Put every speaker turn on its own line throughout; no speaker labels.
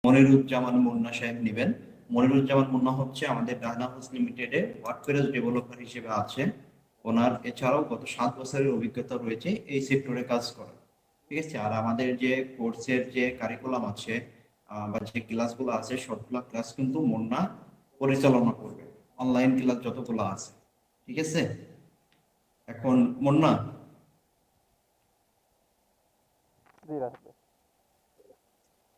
মনিরুজ্জামান মুন্না সাহেব নেবেন। মনিরুজ্জামান মুন্না হচ্ছে আমাদের ডায়না হাউস লিমিটেডে ওয়ার্ডপ্রেস ডেভেলপার হিসেবে আছেন। ওনার এছাড়াও গত 7 বছরের অভিজ্ঞতা রয়েছে এই সেক্টরে কাজ করার। ঠিক আছে। আর আমাদের যে কোর্সের যে কারিকুলাম আছে বা যে ক্লাসগুলো আছে সবগুলো ক্লাস কিন্তু মুন্না পরিচালনা করবে, অনলাইন ক্লাস যতগুলো আছে। ঠিক আছে। এখন মুন্না,
জি রাশেদ ভাই।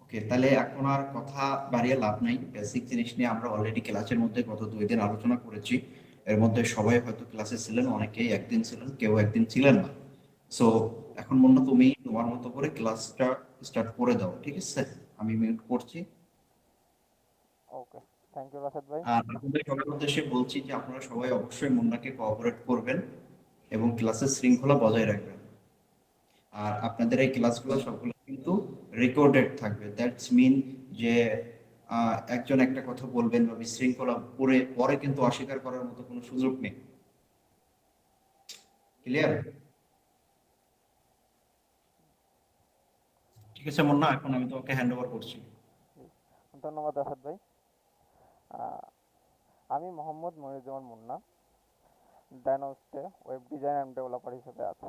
ওকে, তাহলে এখন আর কথা বাড়িয়ে লাভ নাই। বেসিক জিনিস নিয়ে আমরা অলরেডি ক্লাসের মধ্যে গত 2 দিন আলোচনা করেছি। এর মধ্যে সবাই হয়তো ক্লাসে ছিলেন, অনেকেই একদিন ছিলেন, কেউ একদিন ছিলেন না। সো এখন মনে তুমি তোমার মতো করে ক্লাসটা স্টার্ট করে দাও। ঠিক আছে, আমি মিউট করছি।
ওকে, থ্যাংক ইউ রাশেদ ভাই।
আর আপনাদের সবার উদ্দেশ্যে বলছি যে আপনারা সবাই অবশ্যই মুন্নাকে কোঅপারেট করবেন এবং ক্লাসের শৃঙ্খলা বজায় রাখবেন। আর আপনাদের এই ক্লাসগুলো সবগুলো কিন্তু রেকর্ডেড থাকবে। দ্যাটস মিন যে একজন একটা কথা বলবেন বা বিশৃঙ্খলা পরে পরে কিন্তু অস্বীকার করার মতো কোনো সুযোগ নেই। ক্লিয়ার? ঠিক আছে মুন্না, এখন আমি তোমাকে হ্যান্ড ওভার করছি।
জি, ধন্যবাদ রাশেদ ভাই। আহ, আমি মোহাম্মদ মনিরুজ্জামান মুন্না, ডায়নোস্টে ওয়েব ডিজাইন অ্যান্ড ডেভেলপার হিসেবে আছি।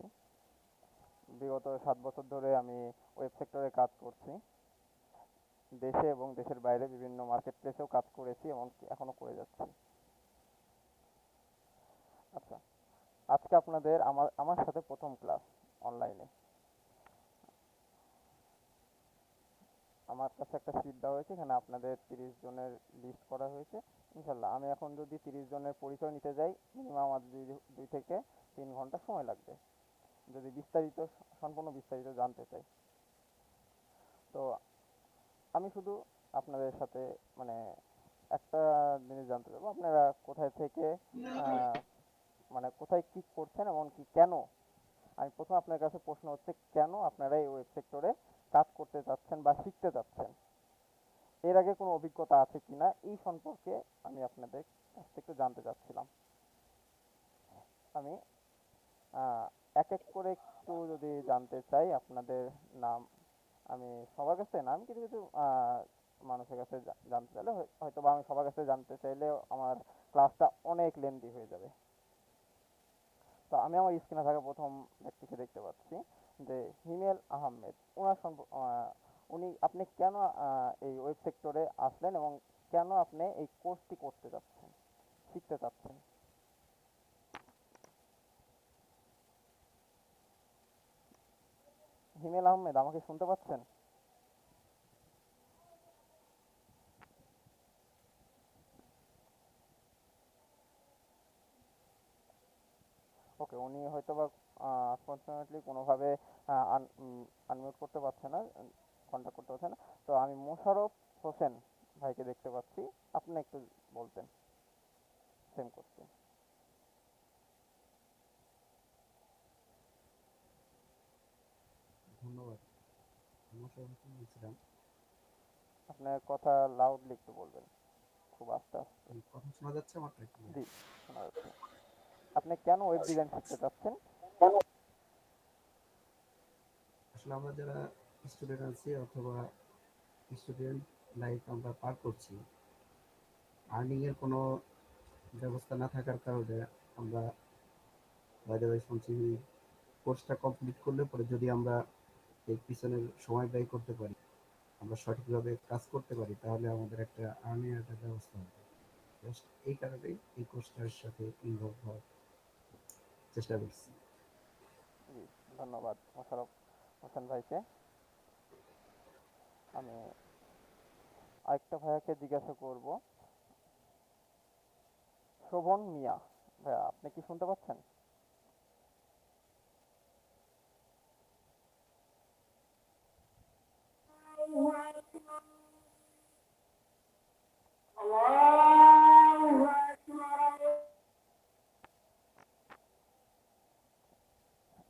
বিগত 7 বছর ধরে আমি ওয়েব সেক্টরে কাজ করছি। দেশে এবং দেশের বাইরে বিভিন্ন মার্কেট প্লেসেও কাজ করেছি এবং এখনও করে যাচ্ছি। আচ্ছা, আজকে আপনাদের আমার আমার সাথে প্রথম ক্লাস অনলাইনে। আমার কাছে একটা শীট দেওয়া হয়েছে, এখানে আপনাদের 30 জনের লিস্ট করা হয়েছে। ইনশাল্লাহ আমি এখন যদি 30 জনের পরিচয় নিতে যাই, মিনিমাম আমার 2 থেকে 3 ঘন্টা সময় লাগবে যদি সম্পূর্ণ বিস্তারিত জানতে চাই। তো আমি শুধু আপনাদের সাথে মানে একটা জিনিস জানতে চাইবো, আপনারা কোথায় থেকে আহ, মানে কোথায় কি করছেন এবং কি কেন। আমি প্রথম আপনার কাছে প্রশ্ন হচ্ছে, কেন আপনারা এই ওয়েব সেক্টরে কাজ করতে যাচ্ছেন বা শিখতে যাচ্ছেন? এর আগে কোনো অভিজ্ঞতা আছে কিনা এই সম্পর্কে আমি আপনাদের কাছ থেকে একটু জানতে চাচ্ছিলাম। আমি আহ, এক এক করে একটু যদি জানতে চাই আপনাদের নাম। আমি সবার কাছে নাম কিছু কিছু মানুষের কাছে জানতে চাইলে হয়তো বা আমি সবার কাছে জানতে চাইলে আমার ক্লাসটা অনেক লেন্দি হয়ে যাবে। তো আমি আমার স্ক্রিনে থাকা প্রথম ব্যক্তিকে দেখতে পাচ্ছি, যে হিমেল আহমেদ। উনি, আপনি কেন এই ওয়েব সেক্টরে আসলেন এবং কেন আপনি এই কোর্সটি করতে যাচ্ছেন, শিখতে চাচ্ছেন? হিমেল আহমেদ, আমাকে শুনতে পাচ্ছেন? ওকে, উনি হয়তো বা আনফরচুনেটলি কোনোভাবে আনমিউট করতে পারছে না, কন্ট্যাক্ট করতে পারছে না। তো আমি মোশাররফ হোসেন ভাইকে দেখতে পাচ্ছি, আপনি একটু বলতেন সেম করতে।
ধন্যবাদ। আমার সর্বপ্রথম বলছিলাম,
আপনার কথা লাউডলি একটু বলবেন, খুব আস্তে আস্তে।
কথা শোনা যাচ্ছে আমারটা ক্লিয়ার?
জি, শোনা যাচ্ছে। আপনি কেন ওয়েব ডিজাইন শিখতে চাচ্ছেন?
আসলে আমরা যারা স্টুডেন্ট আছি অথবা স্টুডেন্ট লাইফ আমরা পার করছি, আর্নিং এর কোনো ব্যবস্থা না থাকার কারণে আমরা বাইরে বাইরে শুনছি কোর্সটা কমপ্লিট করলে পরে যদি আমরা এর পিছনের সময় ব্যয় করতে পারি, আমরা সঠিকভাবে কাজ করতে পারি, তাহলে আমাদের একটা আর্নিং একটা ব্যবস্থা হবে। জাস্ট এই কারণেই এই কোর্সটার সাথে ইনভলভ হওয়ার চেষ্টা করছি।
জি, ধন্যবাদ মোশাররফ হোসেন ভাইকে। আমি আরেকটা ভাইয়াকে জিজ্ঞাসা করব, শোভন মিয়া। ভাইয়া, আপনি কি শুনতে পাচ্ছেন?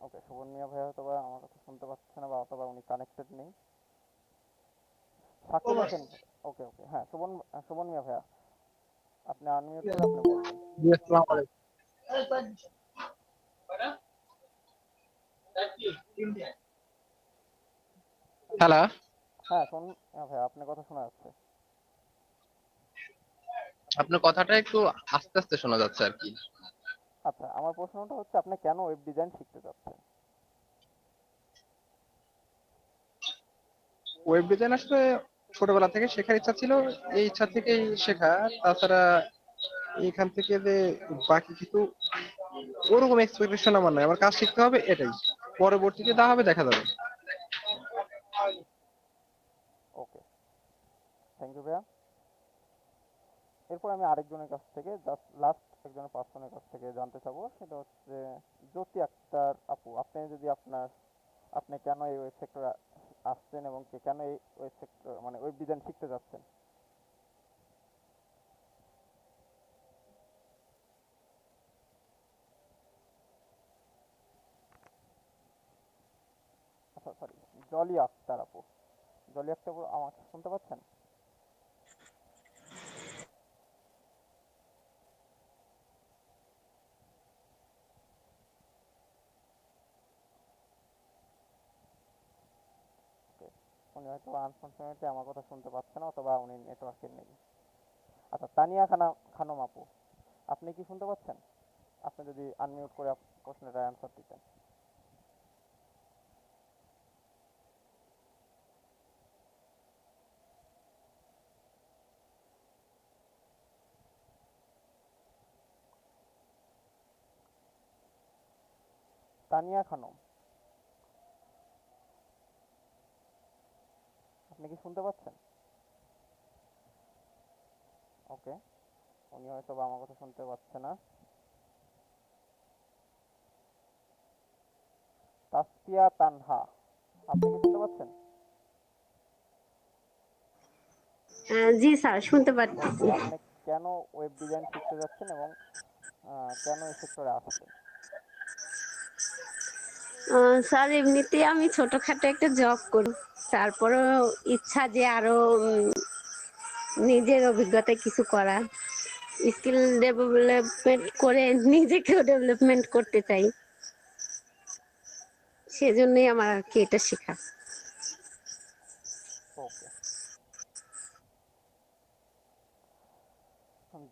ওকে, শোভন মিয়া ভাইয়া হয়তো বা আমার কথা শুনতে পাচ্ছে না বা অথবা উনি কানেক্টেড নেই। শাকিল হোসেন। ওকে ওকে, হ্যাঁ, শোভন মিয়া ভাইয়া, আপনি আনমিউট করে আপনি বলবেন।
জি, আসসালামু আলাইকুম। হ্যালো।
হ্যাঁ হ্যাঁ ভাই আপনার কথা শোনা যাচ্ছে।
আপনার কথাটা একটু আস্তে আস্তে শোনা যাচ্ছে আর কি।
আচ্ছা, আমার প্রশ্নটা হচ্ছে আপনি কেন ওয়েব ডিজাইন শিখতে চাচ্ছেন?
ওয়েব ডিজাইন আসলে ছোটবেলা থেকে শেখার ইচ্ছা ছিল, এই ইচ্ছা থেকেই শেখা। তাছাড়া এখান থেকে যে বাকি কিছু ওরকম এক্সপেকটেশন আমার নাই, আমার কাজ শিখতে হবে এটাই, পরবর্তীতে যা হবে দেখা যাবে।
ওকে, থ্যাংক ইউ ভাইয়া। এরপর আমি আরেকজনের কাছ থেকে জাস্ট লাস্ট একজনের পার্সনের কাছ থেকে জানতে চাবো, সেটা হচ্ছে জ্যোতি আক্তার আপু। আপনি যদি আপনি কেন এই ওয়েব সেক্টরে আসছেন এবং কেন এই ওয়েব সেক্টর মানে ওয়েব ডিজাইন শিখতে যাচ্ছেন? আচ্ছা সরি, জলি আক্তার আপু। জলি আক্তার আপু আমাকে শুনতে পাচ্ছেন? ওকে, উনি হয়তো আনফরচুনেটলি আমার কথা শুনতে পাচ্ছেন অথবা উনি নেটওয়ার্কের নেই। আচ্ছা, তানিয়া খানম আপু, আপনি কি শুনতে পাচ্ছেন? আপনি যদি আনমিউট করে প্রশ্নটার অ্যান্সার দিতেন। তানিয়া খানম, আপনি কি শুনতে পাচ্ছেন? ওকে, উনি হয়তো বা আমার কথা শুনতে পাচ্ছে না। তাসফিয়া তানহা, আপনি কি শুনতে পাচ্ছেন?
জি স্যার, শুনতে
ওকে,
পাচ্ছি।
আপনি কেন ওয়েব ডিজাইন শিখতে যাচ্ছেন এবং কেন এই সেক্টরে আসছেন?
স্যার এমনিতে আমি ছোটখাটো একটা জব করি, তারপরেও ইচ্ছা যে আরো নিজের অভিজ্ঞতায় কিছু করা, স্কিল ডেভেলপমেন্ট করে নিজেকেও ডেভেলপমেন্ট করতে চাই, সেজন্যই আমার আর কি এটা শেখা।
ওকে,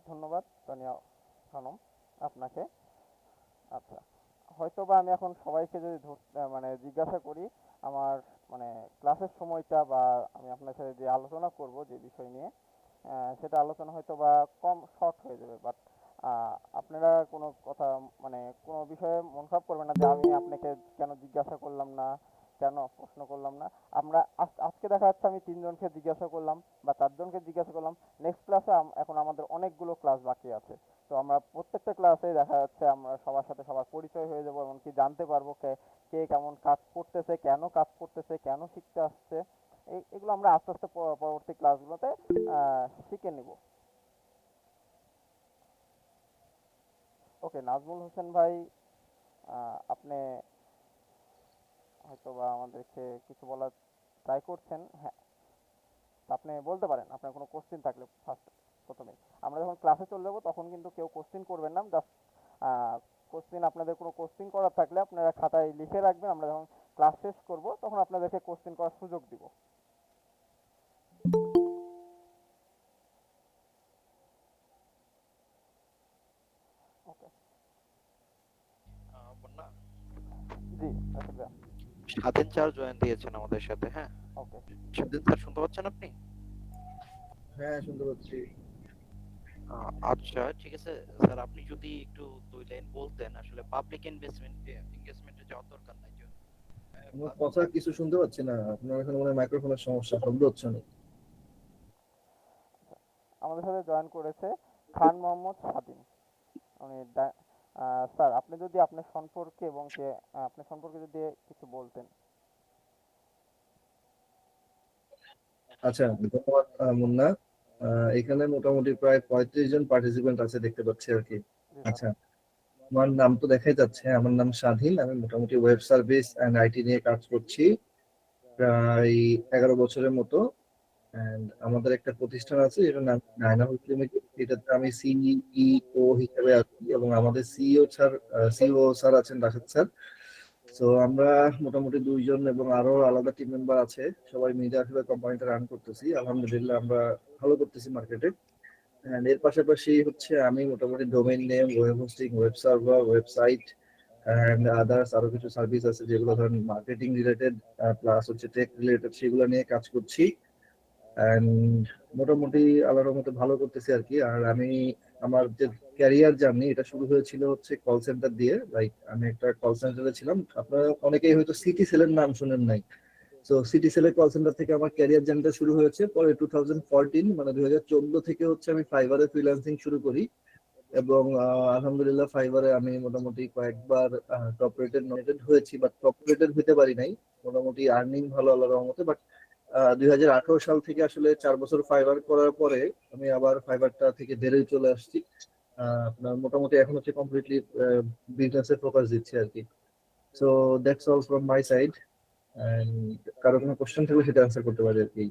ধন্যবাদ তানিয়া খানম আপনাকে। আচ্ছা, হয়তো বা আমি এখন সবাইকে যদি মানে জিজ্ঞাসা করি আমার মানে ক্লাসের সময়টা বা আমি আপনার সাথে যে আলোচনা করব যে বিষয় নিয়ে, সেটা আলোচনা হয়তো বা কম শর্ট হয়ে যাবে। বাট আপনারা কোনো কথা মানে কোনো বিষয়ে মন খারাপ করবেন না যে আমি আপনাকে কেন জিজ্ঞাসা করলাম না, কেন প্রশ্ন করলাম না। আমরা আজকে দেখা যাচ্ছে আমি তিনজনকে জিজ্ঞাসা করলাম বা চারজনকে জিজ্ঞাসা করলাম। নেক্সট ক্লাসে এখন আমাদের অনেকগুলো ক্লাস বাকি আছে। তো আমরা প্রত্যেকটা ক্লাসে দেখা যাচ্ছে আমরা সবার সাথে সবার পরিচয় হয়ে যাবো, এমনকি জানতে পারবো কে কে কেমন কাজ করতেছে, কেন কাজ করতেছে, কেন শিখতে আসছে। এগুলো আমরা আস্তে আস্তে পরবর্তী ক্লাসগুলোতে শিখে নিব। ওকে, নাজমুল হোসেন ভাই, আপনি হয়তো বা আমাদেরকে কিছু বলার ট্রাই করছেন। হ্যাঁ, আপনি বলতে পারেন আপনার কোনো কোশ্চেন থাকলে প্রথমে। আমরা যখন ক্লাসে চলে যাবো তখন কিন্তু কেউ কোশ্চেন করবেন না, জাস্ট কোশ্চেন আপনাদের কোনো কোশ্চেন করার থাকলে আপনারা খাতায় লিখে রাখবেন। আমরা যখন ক্লাস শেষ করব তখন আপনাদেরকে কোশ্চেন করার সুযোগ দিব। ওকে,
বন্যা,
জি রাশিদ ভাইয়া।
স্বাধীন স্যার জয়েন দিয়েছেন আমাদের সাথে। হ্যাঁ,
ওকে,
স্বাধীন স্যার শুনতে পাচ্ছেন আপনি?
হ্যাঁ, শুনতে পাচ্ছি।
আচ্ছা, ঠিক আছে স্যার, আপনি যদি একটু দুই লাইন বলতেন, আসলে পাবলিক এনগেজমেন্টে যাওয়ার দরকার নাই যে
আমার কথা কিছু শুনতে পাচ্ছি না, আপনার এখানে মনে হয় মাইক্রোফোনের সমস্যা, শব্দ হচ্ছে না।
আমাদের সাথে জয়েন করেছে খান মোহাম্মদ স্বাধীন। উনি স্যার আপনি যদি আপনার সম্পর্কে এবং আপনার সম্পর্কে যদি কিছু বলতেন।
আচ্ছা, ধন্যবাদ মুন্না। এখানে মোটামুটি প্রায় 35 জন পার্টিসিপেন্ট আছে দেখতে পাচ্ছি আর কি।
জি স্যার।
আচ্ছা, আমার নাম তো দেখাই যাচ্ছে, আমার নাম স্বাধীন। আমি মোটামুটি ওয়েব সার্ভিস অ্যান্ড আইটি নিয়ে কাজ করছি প্রায় 11 বছরের মতো। And আমাদের একটা প্রতিষ্ঠান আছে, এটার নাম নায়না হাউস লিমিটেড। এটাতে আমি সিইও হিসেবে আছি এবং আমাদের সিইও স্যার আছেন রাশেদ স্যার।
তো আমরা মোটামুটি 2 জন এবং আরো আলাদা টিম মেম্বার আছে, সবাই মিলে আসলে কোম্পানিটা রান করতেছি। আলহামদুলিল্লাহ আমরা ভালো করতেছি মার্কেটে। এন্ড এর পাশাপাশি হচ্ছে আমি মোটামুটি domain name, web hosting, web server, website and others আরো কিছু সার্ভিস আছে যেগুলো ধরেন মার্কেটিং রিলেটেড প্লাস হচ্ছে টেক রিলেটেড, সেগুলো নিয়ে কাজ করছি। এন্ড মোটামুটি আল্লাহর মতো ভালো করতেছি আর কি। আর আমি আমার যে ক্যারিয়ার জার্নি, এটা শুরু হয়েছিল হচ্ছে কল সেন্টার দিয়ে। লাইক আমি একটা কল সেন্টারে ছিলাম, আপনারা অনেকেই হয়তো সিটি সেলের নাম শুনেন নাই। তো সিটি সেলের কল সেন্টার থেকে আমার ক্যারিয়ার জার্নিটা শুরু হয়েছে। পরে 2014 মানে 2014 থেকে হচ্ছে আমি ফাইবারে ফ্রিল্যান্সিং শুরু করি। এবং আলহামদুলিল্লাহ ফাইবারে আমি মোটামুটি কয়েকবার টপ রেটেড নমিনেটেড হয়েছি, বাট টপ রেটেড হতে পারি নাই। মোটামুটি আর্নিং ভালো আল্লাহর রহমতে। বাট 2018 সাল থেকে আসলে 4 বছর ফাইবার করার পরে আমি আবার ফাইবারটা থেকে বেরিয়ে চলে আসছি। আপনার মোটামুটি এখন হচ্ছে কমপ্লিটলি বিজনেসে ফোকাস দিচ্ছি আর কি। So that's all from my side. কারো কোনো কোশ্চেন থাকলে সেটা অ্যান্সার করতে পারি আর কি।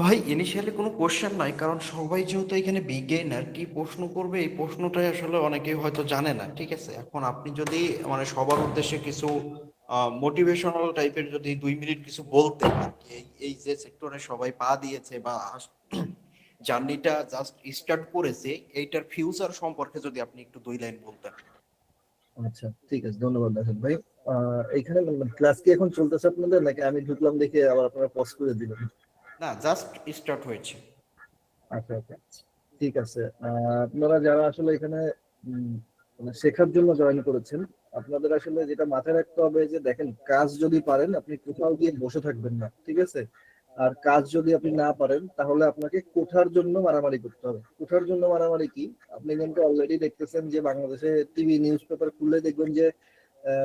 ভাই ইনিশিয়ালি কোনো কোশ্চেন নাই, কারণ সবাই যেহেতু এখানে বিগেনার, কি প্রশ্ন করবে এই প্রশ্নটাই আসলে অনেকেই হয়তো জানে না। ঠিক আছে, এখন আপনি যদি মানে সবার উদ্দেশ্যে কিছু মোটিভেশনাল টাইপের যদি 2 মিনিট কিছু বলতেন আর কি, এই যে সেক্টরে সবাই পা দিয়েছে বা জার্নিটা জাস্ট স্টার্ট করেছে, এইটার ফিউচার সম্পর্কে যদি আপনি একটু 2 লাইন বলতেন।
আচ্ছা ঠিক আছে, ধন্যবাদ রাশেদ ভাই। এখানে ক্লাস কি এখন চলতেছে আপনাদের, নাকি আমি ঢুকলাম দেখে আবার আপনারা পজ করে দিবেন?
না, জাস্ট স্টার্ট হয়েছে।
আচ্ছা আচ্ছা, ঠিক আছে। আপনারা যারা আসলে এখানে উম, মানে শেখার জন্য জয়েন করেছেন, আপনাদের আসলে যেটা মাথায় রাখতে হবে যে দেখেন, কাজ যদি পারেন আপনি কোথাও গিয়ে বসে থাকবেন না, ঠিক আছে? আর কাজ যদি আপনি না পারেন তাহলে আপনাকে কোঠার জন্য মারামারি করতে হবে। কোঠার জন্য মারামারি কি? আপনি কিন্তু অলরেডি দেখতেছেন যে বাংলাদেশে টিভি নিউজ পেপার খুললে দেখবেন যে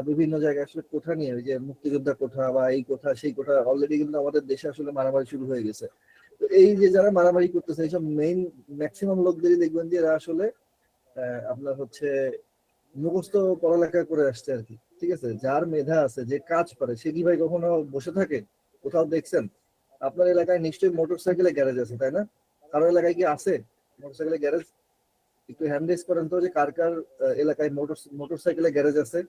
বিভিন্ন জায়গায় আসলে কোঠা নিয়ে, ওই যে মুক্তিযোদ্ধা কোঠা বা এই কোঠা সেই কোঠা, অলরেডি কিন্তু আমাদের দেশে আসলে মারামারি শুরু হয়ে গেছে। তো এই যে যারা মারামারি করতেছে, এইসব মেইন ম্যাক্সিমাম লোকদেরই দেখবেন যে এরা আসলে আপনার হচ্ছে মুখস্থ পড়ালেখা করে আসছে আর কি। ঠিক আছে, যার মেধা আছে, যে কাজ পারে, সে কি ভাই কখনো বসে থাকে? কোথাও দেখছেন? আপনার এলাকায় নিশ্চয়ই মোটর সাইকেলের গ্যারেজ আছে, তাই না? কারো এলাকায় কি আছে মোটর সাইকেলের গ্যারেজ? একটু হ্যান্ড রেজ করেন তো যে কার কার এলাকায় মোটর সাইকেলের গ্যারেজ আছে।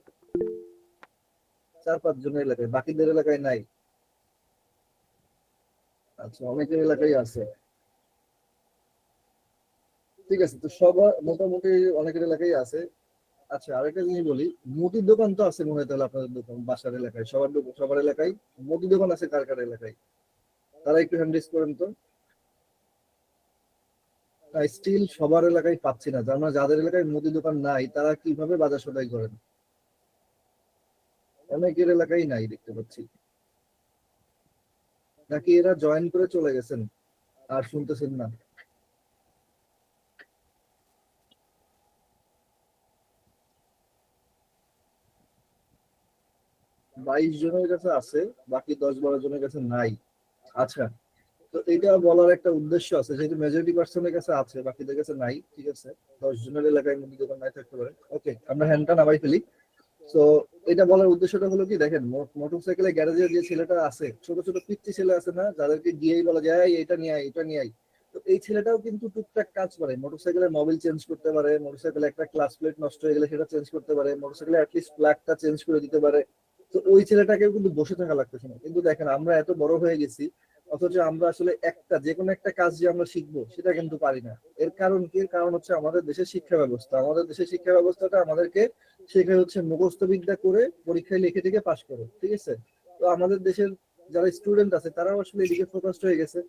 4-5 জনের এলাকায়, বাকিদের এলাকায় নাই। আচ্ছা, অনেকের এলাকায় আছে। ঠিক আছে, তো সবার মোটামুটি অনেকের এলাকায় আছে। আচ্ছা, আরেকটা জিনিস বলি, মুদির দোকান তো আছে মনে হয় তাহলে আপনাদের দোকান বাসার এলাকায়, সবার এলাকায় মুদি দোকান আছে কার কার এলাকায়? তারা একটু হ্যান্ড রেজ করেন তো। স্টিল সবার এলাকায় পাচ্ছি না, যারা যাদের এলাকায় মুদি দোকান নাই তারা কিভাবে বাজার সদাই করেন? অনেকের এলাকায় নাই দেখতে পাচ্ছি। নাকি এরা জয়েন করে চলে গেছেন আর শুনতেছেন না? 22 জনের কাছে আছে, বাকি 10-12 জনের কাছে নাই। আচ্ছা, তো এটা বলার একটা উদ্দেশ্য আছে, যেহেতু মেজরিটি পার্সনের কাছে আছে বাকিদের কাছে নাই। ঠিক আছে, 10 জনের এলাকায় মুদি দোকান নাই থাকতে পারে। ওকে, আমরা হ্যান্ডটা নামাই ফেলি। তো এটা বলার উদ্দেশ্যটা হলো কি, দেখেন মোটরসাইকেলের গ্যারেজে যে ছেলেটা আছে, ছোট ছোট পিচ্চি ছেলে আছে না, যাদেরকে গিয়েই বলা যায় "এই, এটা নিয়ে আয়, এটা নিয়ে আয়"। তো এই ছেলেটাও কিন্তু টুকটাক কাজ পারে, মোটরসাইকেলের মোবিল চেঞ্জ করতে পারে, মোটরসাইকেলে একটা ক্লাস প্লেট নষ্ট হয়ে গেলে সেটা চেঞ্জ করতে পারে, মোটরসাইকেলে অ্যাটলিস্ট প্লাগটা চেঞ্জ করে দিতে পারে। তো ওই ছেলেটাকেও কিন্তু বসে থাকা লাগতেছে না। কিন্তু দেখেন আমরা এত বড় হয়ে গেছি, অথচ আমরা আসলে যে কোনো একটা কাজ যে আমরা শিখবো সেটা কিন্তু পারি না। এর কারণ কি? এর কারণ হচ্ছে আমাদের দেশের শিক্ষা ব্যবস্থা। আমাদের দেশের শিক্ষা ব্যবস্থাটা আমাদেরকে শেখায় হচ্ছে মুখস্থ বিদ্যা করে পরীক্ষায় লিখে টিকে পাশ করো, ঠিক আছে? তো আমাদের দেশের যারা স্টুডেন্ট আছে তারাও আসলে এদিকে ফোকাসড হয়ে গেছে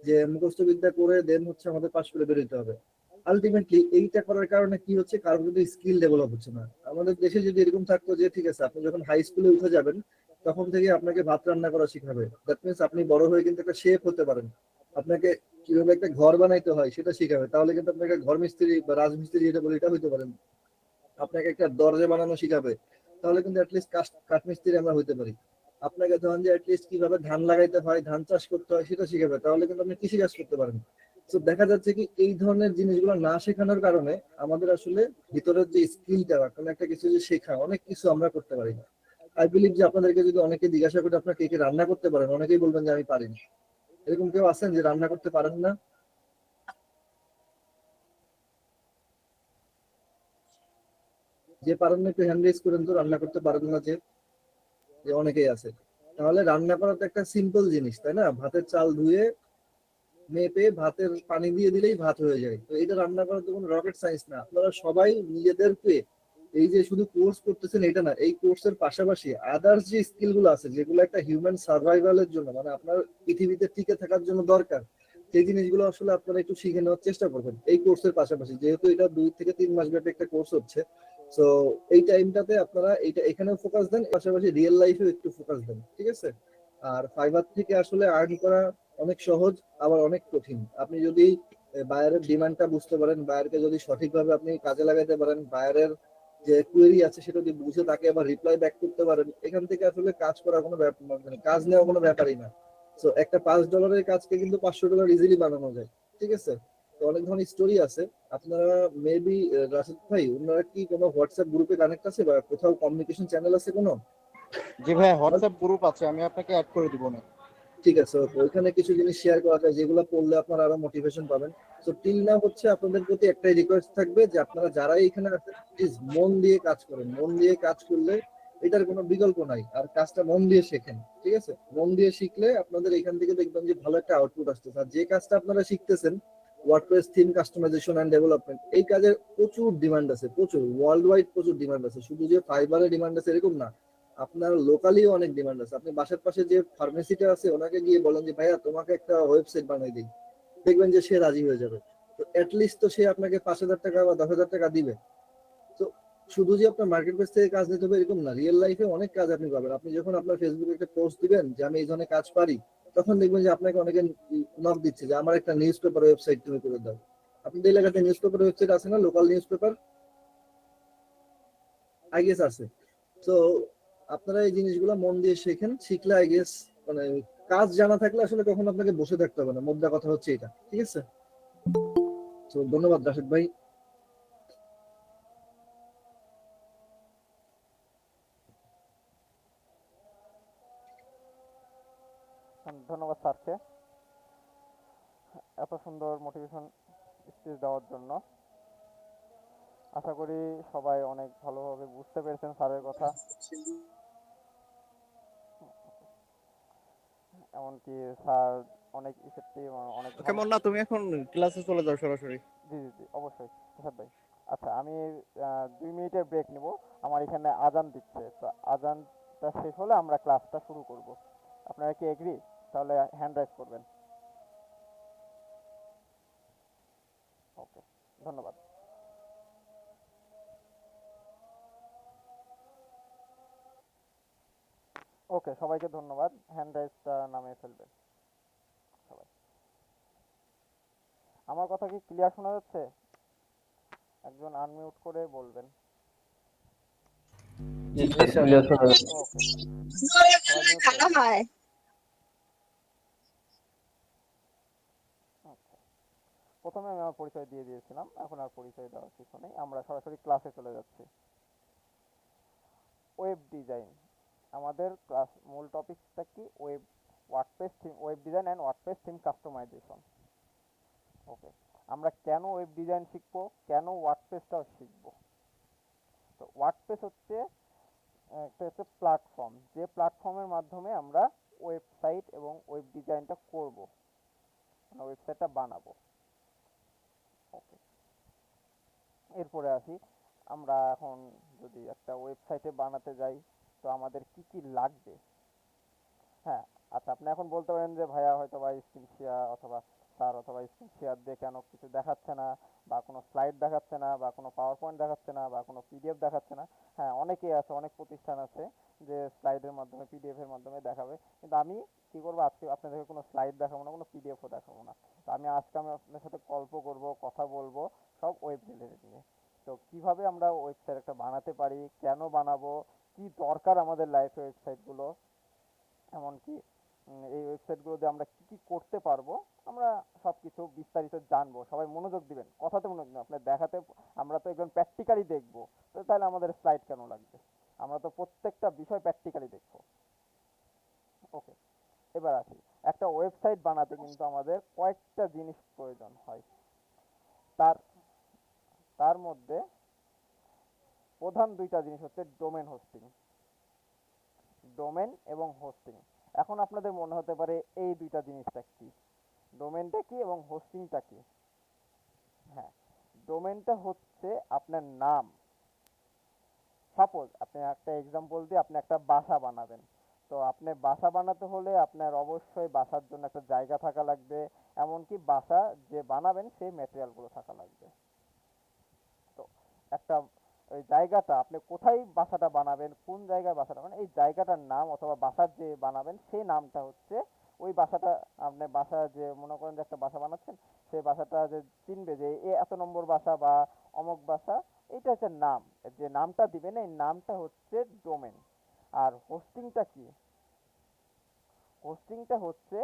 যে মুখস্থ বিদ্যা করে দেন হচ্ছে আমাদের পাশ করে বেরোতে হবে। আলটিমেটলি এইটা করার কারণে কি হচ্ছে, কারোর কিন্তু স্কিল ডেভেলপ হচ্ছে না। আমাদের দেশে যদি এরকম থাকতো যে ঠিক আছে আপনি যখন হাই স্কুলে উঠে যাবেন তখন থেকে আপনাকে ভাত রান্না করা শিখাবে, দ্যাট মিনস আপনি বড় হয়ে কিন্তু একটা শেফ হতে পারেন, আপনাকে কিভাবে একটা ঘর বানাইতে হয় সেটা শিখাবে, তাহলে কিন্তু আপনাকে ঘর মিস্ত্রি বা রাজমিস্ত্রি যেটা বলে এটা হইতে পারেন। আপনাকে একটা দরজা বানানো শিখাবে, তাহলে কিন্তু অ্যাটলিস্ট কাঠমিস্ত্রি আমরা হইতে পারি। আপনাকে ধরেন যে অ্যাটলিস্ট কিভাবে ধান লাগাইতে হয়, ধান চাষ করতে হয় সেটা শিখাবে, তাহলে কিন্তু আপনি কৃষি কাজ করতে পারেন। তো দেখা যাচ্ছে কি এই ধরনের জিনিসগুলো না শেখানোর কারণে আমাদের আসলে ভিতরের যে স্কিলটা, কোনো একটা কিছু যে শেখা, অনেক কিছু আমরা করতে পারি না। আই বিলিভ যে আপনাদেরকে যদি অনেকে জিজ্ঞাসা করে আপনার কে কে রান্না করতে পারেন, অনেকেই বলবেন যে আমি পারি না। এরকম কেউ আছেন যে রান্না করতে পারেন না? যে পারেন না একটু হ্যান্ড রেজ করেন তো, রান্না করতে পারেন না যে, যে অনেকেই আছে। তাহলে রান্না করা তো একটা সিম্পল জিনিস, তাই না? ভাতের চাল ধুয়ে মেপে ভাতের পানি দিয়ে দিলেই ভাত হয়ে যায়। তো এটা রান্না করা তো কোনো রকেট সায়েন্স না। আপনারা সবাই নিজেদেরকে এই যে শুধু কোর্স করতেছেন এটা না, এই কোর্সের পাশাপাশি আদার্স যে স্কিল গুলো আছে যেগুলো একটা হিউম্যান সার্ভাইভালের জন্য, মানে আপনার পৃথিবীতে টিকে থাকার জন্য দরকার, সেই জিনিসগুলো আসলে আপনারা একটু শিখে নেওয়ার চেষ্টা করবেন এই কোর্সের পাশাপাশি, যেহেতু এটা 2 থেকে 3 মাস ব্যাপী একটা কোর্স হচ্ছে। তো এই টাইমটাতে আপনারা এইটা এখানেও ফোকাস দেন, পাশাপাশি রিয়েল লাইফেও একটু ফোকাস দেন, ঠিক আছে? আর ফাইবার থেকে আসলে আর্ন করা অনেক সহজ, আবার অনেক কঠিন। আপনি যদি বায়ারের ডিমান্ডটা বুঝতে পারেন, বায়ারকে যদি সঠিকভাবে আপনি কাজে লাগাতে পারেন, বায়ারের যে কুয়েরি আছে সেটা যদি বুঝে তাকে আবার রিপ্লাই ব্যাক করতে পারেন, এখান থেকে আসলে কাজ করা কোনো ব্যাপার, মানে কাজ নেওয়া কোনো ব্যাপারই না। তো একটা $5 কাজকে কিন্তু $500 ইজিলি বানানো যায়, ঠিক আছে? তো অনেক ধরনের স্টোরি আছে। আপনারা মেবি রাশিদ ভাই, ওনারা কি কোনো হোয়াটসঅ্যাপ গ্রুপে কানেক্ট আছে বা কোথাও কমিউনিকেশন চ্যানেল আছে কোনো?
জি ভাই, হোয়াটসঅ্যাপ গ্রুপ আছে, আমি আপনাকে অ্যাড করে দিব না।
ঠিক আছে, ওকে, ওইখানে কিছু জিনিস শেয়ার করা যায় যেগুলো পড়লে আপনারা আরো মোটিভেশন পাবেন। তো টিল না হচ্ছে আপনাদের প্রতি একটাই রিকোয়েস্ট থাকবে যে আপনারা যারাই এখানে আছেন প্লিজ মন দিয়ে কাজ করেন। মন দিয়ে কাজ করলে এটার কোনো বিকল্প নাই, আর কাজটা মন দিয়ে শেখেন, ঠিক আছে? মন দিয়ে শিখলে আপনাদের এখান থেকে দেখবেন যে ভালো একটা আউটপুট আসতেছে। আর যে কাজটা আপনারা শিখতেছেন, WordPress theme customisation and development, এই কাজের প্রচুর ডিমান্ড আছে, প্রচুর, ওয়ার্ল্ড ওয়াইড প্রচুর ডিমান্ড আছে। শুধু যে ফাইবারে ডিমান্ড আছে এরকম না, আপনার লোকালিও অনেক ডিমান্ড আছে। আপনি বাসার পাশে যে ফার্মেসিটা আছে ওনাকে গিয়ে বলেন যে ভাইয়া তোমাকে একটা ওয়েবসাইট বানাই দিই, দেখবেন যে সে রাজি হয়ে যাবে। তো অ্যাটলিস্ট তো সে আপনাকে 5,000 টাকা বা 10,000 টাকা দিবে। তো শুধু যে আপনার মার্কেট প্লেস থেকে কাজ নিতে হবে এরকম না, রিয়েল লাইফে অনেক কাজ আপনি পাবেন। আপনি যখন আপনার ফেসবুকে একটা পোস্ট দিবেন যে আমি এই ধরনের কাজ পারি, তখন দেখবেন যে আপনাকে অনেকে নক দিচ্ছে যে আমার একটা নিউজ পেপার ওয়েবসাইট তুমি করে দাও। আপনাদের এলাকাতে নিউজ পেপার ওয়েবসাইট আছে না, local news paper? I guess আছে। তো আপনারা এই জিনিসগুলো মন দিয়ে শেখেন, শিখলে আই গেস মানে কাজ জানা থাকলে আসলে কখনো আপনাকে বসে থাকতে হবে না, মোদ্দা কথা হচ্ছে এটা, ঠিক আছে? তো ধন্যবাদ রাশেদ ভাই।
ধন্যবাদ স্যারকে এত সুন্দর মোটিভেশন স্পিচ দেওয়ার জন্য। আশা করি সবাই অনেক ভালোভাবে বুঝতে পেরেছেন স্যারের কথা। এমনকি স্যার অনেক ইফেক্টিভ, অনেক ভালো।
কেমন না, তুমি এখন ক্লাসে চলে যাও সরাসরি।
জি জি জি, অবশ্যই প্রসাদ ভাই। আচ্ছা, আমি 2 মিনিটের ব্রেক নিব। আমার এখানে আজান দিচ্ছে, তো আজানটা শেষ হলে আমরা ক্লাসটা শুরু করব। আপনারা কি এগ্রি? তাহলে হ্যান্ড রাইজ করবেন। ওকে, ধন্যবাদ। ওকে, সবাইকে ধন্যবাদ। হ্যান্ড রাইজটা নামিয়ে ফেলবেন সবাই। আমার কথা কি ক্লিয়ার শোনা যাচ্ছে? একজন আনমিউট করে বলবেন। ওকে, সবাই মিউট করবেন। আচ্ছা, প্রথমে আমি আমার পরিচয় দিয়ে দিয়েছিলাম, এখন আর পরিচয় দেওয়ার কিছু নেই, আমরা সরাসরি ক্লাসে চলে যাচ্ছি। ওয়েব ডিজাইন আমাদের ক্লাস মূল টপিকটা কি? WordPress theme, web design and WordPress theme customisation. Okay, আমরা কেন ওয়েব ডিজাইন শিখবো, কেন ওয়ার্ডপ্রেসটাও শিখবো? তো ওয়ার্ডপ্রেস হচ্ছে একটা হচ্ছে প্ল্যাটফর্ম, যে প্ল্যাটফর্মের মাধ্যমে আমরা ওয়েবসাইট এবং ওয়েব ডিজাইনটা করব, মানে ওয়েবসাইটটা বানাবো। ওকে, এরপরে আসি, আমরা এখন যদি একটা ওয়েবসাইটে বানাতে যাই তো আমাদের কি কি লাগবে? হ্যাঁ, আচ্ছা, আপনি এখন বলতে পারেন যে ভাইয়া হয়তো বা স্ক্রিন শেয়ার অথবা স্যার অথবা স্ক্রিন শেয়ার দিয়ে কেন কিছু দেখাচ্ছে না, বা কোনো স্লাইড দেখাচ্ছে না, বা কোনো পাওয়ার পয়েন্ট দেখাচ্ছে না, বা কোনো পিডিএফ দেখাচ্ছে না। হ্যাঁ, অনেকেই আছে, অনেক প্রতিষ্ঠান আছে যে স্লাইডের মাধ্যমে, পিডিএফ এর মাধ্যমে দেখাবে, কিন্তু আমি কি করবো, আজকে আপনাদেরকে কোনো স্লাইড দেখাবো না, কোনো পিডিএফও দেখাবো না। তো আজকে আমি আপনাদের সাথে গল্প করব, কথা বলবো, সব ওয়েব রিলেটেড নিয়ে। তো কিভাবে আমরা ওয়েবসাইট একটা বানাতে পারি, কেন বানাবো, কি দরকার আমাদের লাইফে ওয়েবসাইটগুলো, এমনকি এই ওয়েবসাইটগুলো দিয়ে আমরা কি কি করতে পারবো, আমরা সব কিছু বিস্তারিত জানবো। সবাই মনোযোগ দিবেন, কথাতে মনোযোগ দিবেন। আপনার দেখাতে, আমরা তো একজন প্র্যাকটিক্যালি দেখবো, তো তাহলে আমাদের স্লাইড কেন লাগবে? আমরা তো প্রত্যেকটা বিষয় প্র্যাকটিক্যালি দেখবো। ওকে, এবার আসি, একটা ওয়েবসাইট বানাতে কিন্তু আমাদের কয়েকটা জিনিস প্রয়োজন হয়। তার তার মধ্যে প্রধান দুইটা জিনিস হচ্ছে ডোমেন হোস্টিং, ডোমেন এবং হোস্টিং। এখন আপনাদের মনে হতে পারে এই দুইটা জিনিসটা কি, ডোমেনটা কি এবং হোস্টিংটা কি? হ্যাঁ, ডোমেনটা হচ্ছে আপনার নাম। সাপোজ আপনি একটা এক্সাম্পল দিয়ে আপনি একটা বাসা বানাবেন, তো আপনি বাসা বানাতে হলে আপনার অবশ্যই বাসার জন্য একটা জায়গা থাকা লাগবে, এমনকি বাসা যে বানাবেন সেই ম্যাটেরিয়ালগুলো থাকা লাগবে। তো একটা ওই জায়গাটা আপনি কোথায় বাসাটা বানাবেন, কোন জায়গায় বাসাটা বানাবেন, এই জায়গাটার নাম অথবা বাসার যে বানাবেন সেই নামটা হচ্ছে ওই বাসাটা। আপনি বাসা যে মনে করেন যে একটা বাসা বানাচ্ছেন, সেই বাসাটা যে চিনবে যে এ এত নম্বর বাসা বা অমুক বাসা, এটা হচ্ছে নাম। যে নামটা দিবেন এই নামটা হচ্ছে ডোমেন। আর হোস্টিংটা কি? হোস্টিংটা হচ্ছে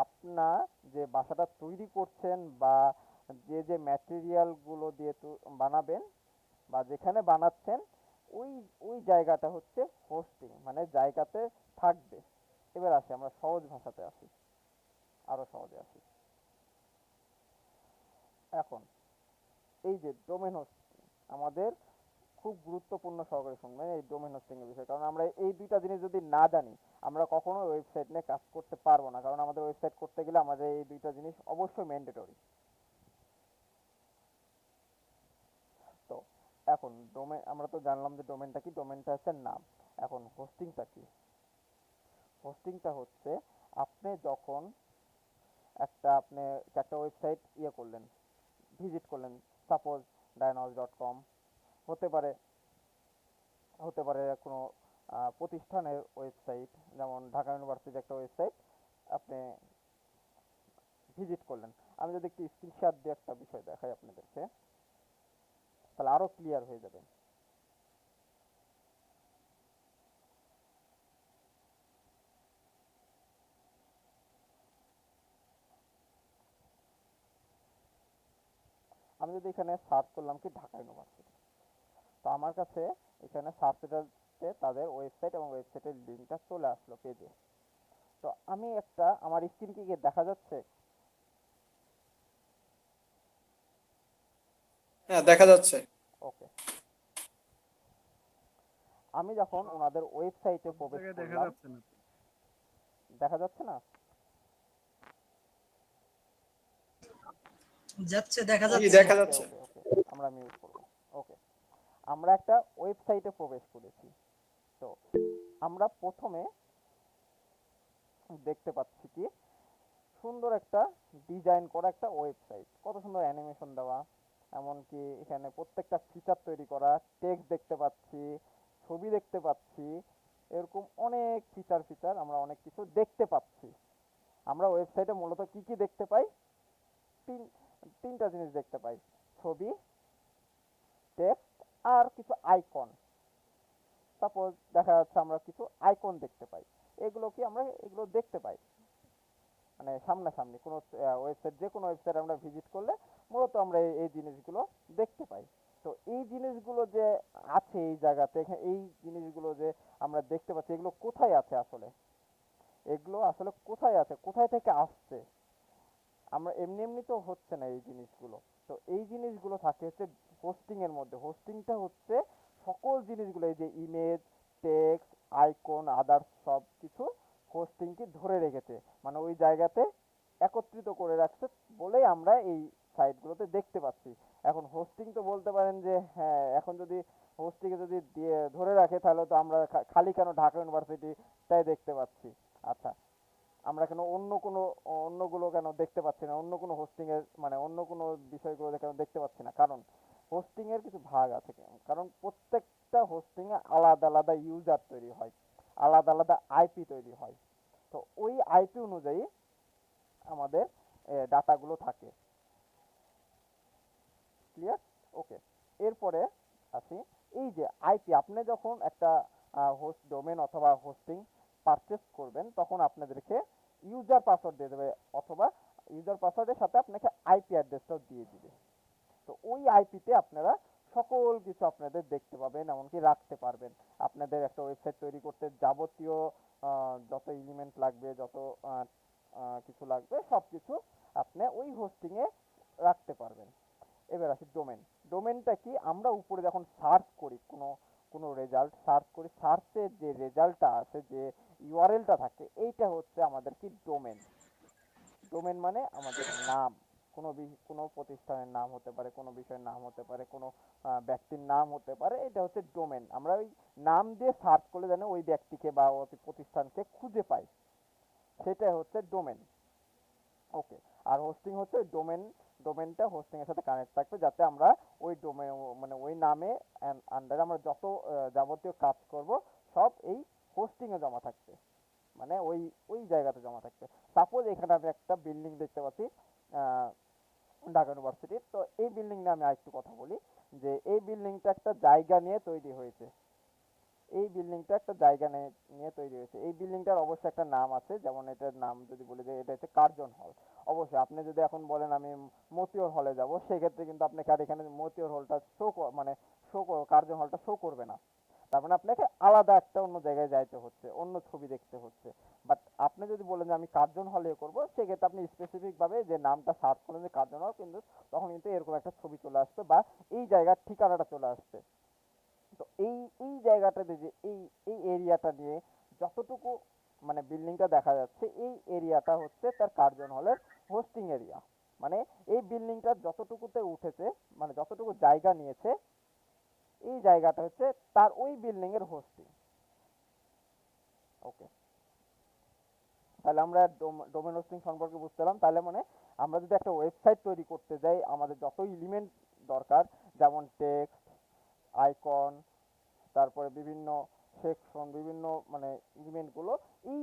আপনার যে বাসাটা তৈরি করছেন বা যে যে ম্যাটেরিয়ালগুলো দিয়ে বানাবেন বা যেখানে বানাচ্ছেন ওই ওই জায়গাটা হচ্ছে হোস্টিং, মানে জায়গাতে থাকবে। এবার আসি আমরা সহজ ভাষাতে আসি, আরো সহজে আসি। এখন এই যে ডোমেন হোস্টিং আমাদের খুব গুরুত্বপূর্ণ সহকারে শুনবেন এই ডোমেন হোস্টিং এর বিষয়ে, কারণ আমরা এই দুইটা জিনিস যদি না জানি আমরা কখনো ওয়েবসাইট নিয়ে কাজ করতে পারবো না, কারণ আমাদের ওয়েবসাইট করতে গেলে আমাদের এই দুইটা জিনিস অবশ্যই ম্যান্ডেটরি। তো এখন ডোমেন আমরা তো জানলাম যে ডোমেনটা কি, ডোমেনটা হচ্ছে নাম। এখন হোস্টিংটা কি? হোস্টিংটা হচ্ছে আপনি যখন একটা ওয়েবসাইট করলেন, ভিজিট করলেন, সাপোজ dianos.com, হতে পারে হতে পারে কোনো প্রতিষ্ঠানের ওয়েবসাইট, যেমন ঢাকা ইউনিভার্সিটির একটা ওয়েবসাইট আপনি ভিজিট করলেন। আমি যদি একটু স্ক্রিনশট দিয়ে একটা বিষয় দেখাই আপনাদেরকে, তাহলে আরো ক্লিয়ার হয়ে যাবে। আমি যদি এখানে সার্চ করলাম কি ঢাকা ইউনিভার্সিটি, তো আমার কাছে এখানে সার্চ রেজাল্টে তাদের ওয়েবসাইট এবং ওয়েবসাইটের লিঙ্কটা চলে আসলো পেজে। তো আমি আমার স্ক্রিন কি দেখা যাচ্ছে?
হ্যাঁ, দেখা যাচ্ছে।
ওকে, আমি যখন ওনাদের ওয়েবসাইটে প্রবেশ করলাম, দেখা যাচ্ছে না?
দেখা যাচ্ছে।
ওকে, আমরা মিউট করব। ওকে, আমরা একটা ওয়েবসাইটে প্রবেশ করেছি। তো আমরা প্রথমে দেখতে পাচ্ছি কি সুন্দর একটা ডিজাইন করা একটা ওয়েবসাইট, কত সুন্দর অ্যানিমেশন দেওয়া, এমনকি এখানে প্রত্যেকটা ফিচার তৈরি করা, টেক্সট দেখতে পাচ্ছি, ছবি দেখতে পাচ্ছি, এরকম অনেক ফিচার আমরা অনেক কিছু দেখতে পাচ্ছি। আমরা ওয়েবসাইটে মূলত কি কি দেখতে পাই? তিনটা জিনিস দেখতে পাই: ছবি, টেক্সট আর কিছু আইকন। সাপোজ দেখা যাচ্ছে আমরা কিছু আইকন দেখতে পাই, এগুলো দেখতে পাই মানে সামনাসামনি কোনো ওয়েবসাইট, যে কোনো ওয়েবসাইট আমরা ভিজিট করলে মূলত আমরা এই জিনিসগুলো দেখতে পাই। তো এই জিনিসগুলো যে আছে এই জায়গাতে, এই জিনিসগুলো যে আমরা দেখতে পাচ্ছি, এগুলো কোথায় আছে আসলে? এগুলো আসলে কোথায় আছে, কোথায় থেকে আসছে? আমরা এমনি এমনি তো হচ্ছে না এই জিনিসগুলো। তো এই জিনিসগুলো থাকে হচ্ছে হোস্টিং এর মধ্যে। হোস্টিংটা হচ্ছে সকল জিনিসগুলো, এই যে ইমেজ, টেক্সট, আইকন, আদার্স সব কিছু হোস্টিংকে ধরে রেখেছে, মানে ওই জায়গাতে একত্রিত করে রাখছে বলেই আমরা এই সাইটগুলোতে দেখতে পাচ্ছি। এখন হোস্টিং তো বলতে পারেন যে হ্যাঁ, এখন যদি হোস্টিংয়ে যদি দিয়ে ধরে রাখে তাহলে তো আমরা খালি কেন ঢাকা ইউনিভার্সিটিটাই দেখতে পাচ্ছি? আচ্ছা, আমরা কেন অন্যগুলো কেন দেখতে পাচ্ছি না? অন্য কোনো হোস্টিং এর মানে অন্য কোনো বিষয়গুলো কেন দেখতে পাচ্ছি না? কারণ হোস্টিং এর কিছু ভাগ আছে, কারণ প্রত্যেকটা হোস্টিং এ আলাদা আলাদা ইউজার তৈরি হয়, আলাদা আলাদা আইপি তৈরি হয়। তো ওই আইপি অনুযায়ী আমাদের ডাটাগুলো থাকে। ক্লিয়ার? ওকে, এরপরে আসি এই যে আইপি। আপনি যখন একটা হোস্ট ডোমেন অথবা হোস্টিং পারচেস করবেন তখন আপনাদেরকে ইউজার পাসওয়ার্ড দিয়ে দেবে, অথবা ইউজার পাসওয়ার্ডের সাথে আপনাকে আইপি অ্যাড্রেসটাও দিয়ে দিবে। তো ওই আইপিতে আপনারা সকল কিছু আপনাদের দেখতে পাবেন, এমনকি রাখতে পারবেন। আপনাদের একটা ওয়েবসাইট তৈরি করতে যাবতীয় যত এলিমেন্ট লাগবে, যত কিছু লাগবে সব কিছু আপনি ওই হোস্টিংয়ে রাখতে পারবেন। এবার আসি ডোমেন। ডোমেনটা কি, আমরা উপরে যখন সার্চ করি কোনো রেজাল্ট সার্চ করি, সার্চের যে রেজাল্টটা আসে, যে ইউআরএলটা থাকে, এইটা হচ্ছে আমাদের কি ডোমেন। ডোমেন মানে আমাদের নাম, কোনো প্রতিষ্ঠানের নাম হতে পারে, কোনো বিষয়ের নাম হতে পারে, কোনো ব্যক্তির নাম হতে পারে, এটা হচ্ছে ডোমেন। আমরা ওই নাম দিয়ে সার্চ করলে যেন ওই ব্যক্তিকে বা ওই প্রতিষ্ঠানকে খুঁজে পাই, সেটাই হচ্ছে ডোমেন। ওকে। আর হোস্টিং হচ্ছে ডোমেনটা হোস্টিং এর সাথে কানেক্ট থাকবে, যাতে আমরা ওই ডোমেন মানে ওই নামে আন্ডারে আমরা যত যাবতীয় কাজ করব সব এই হোস্টিং এ জমা থাকবে, মানে ওই ওই জায়গাতে জমা থাকবে। সাপোজ এখানে আমি একটা বিল্ডিং দেখতে পাচ্ছি ঢাকা ইউনিভার্সিটির, তো এই বিল্ডিং নিয়ে আমি আরেকটু কথা বলি, যে এই বিল্ডিংটা একটা জায়গা নিয়ে তৈরি হয়েছে। এই বিল্ডিংটা একটা জায়গা নিয়ে তৈরি হয়েছে। এই বিল্ডিংটার অবশ্যই একটা নাম আছে, যেমন এটার নাম যদি বলি যে এটা হচ্ছে কার্জন হল, অবশ্যই আপনি যদি এখন বলেন আমি মতিউর হলে যাব, সেক্ষেত্রে কিন্তু আপনাকে আর এখানে মতিউর হলটা মানে কার্জন হলটা শো করবে না। তার মানে আপনাকে আলাদা একটা অন্য জায়গায় যাইতে হচ্ছে, অন্য ছবি দেখতে হচ্ছে। বাট আপনি যদি বলেন যে আমি কার্জন হলে করবো, সেক্ষেত্রে আপনি স্পেসিফিক ভাবে যে নামটা সার্চ করেন যে কার্জন হল, কিন্তু তখন কিন্তু এরকম একটা ছবি চলে আসবে বা এই জায়গার ঠিকানাটা চলে আসবে। তো এই জায়গাটাতে যে এই এরিয়াটা নিয়ে যতটুকু মানে বিল্ডিংটা দেখা যাচ্ছে, এই এরিয়াটা হচ্ছে তার কার্জন হলের হোস্টিং এরিয়া। মানে এই বিল্ডিংটা যতটুকুতে উঠেছে, মানে যতটুকু জায়গা নিয়েছে, এই জায়গাটা হচ্ছে তার ওই বিল্ডিং এর হোস্টিং। ওকে, তাহলে আমরা ডোমেন হোস্টিং সম্পর্কে বুঝতে পেলাম। তাহলে মানে আমরা যদি একটা ওয়েবসাইট তৈরি করতে যাই, আমাদের যত এলিমেন্ট দরকার, যেমন টেক্সট, আইকন, তারপরে বিভিন্ন সেকশন, বিভিন্ন মানে এলিমেন্টগুলো, এই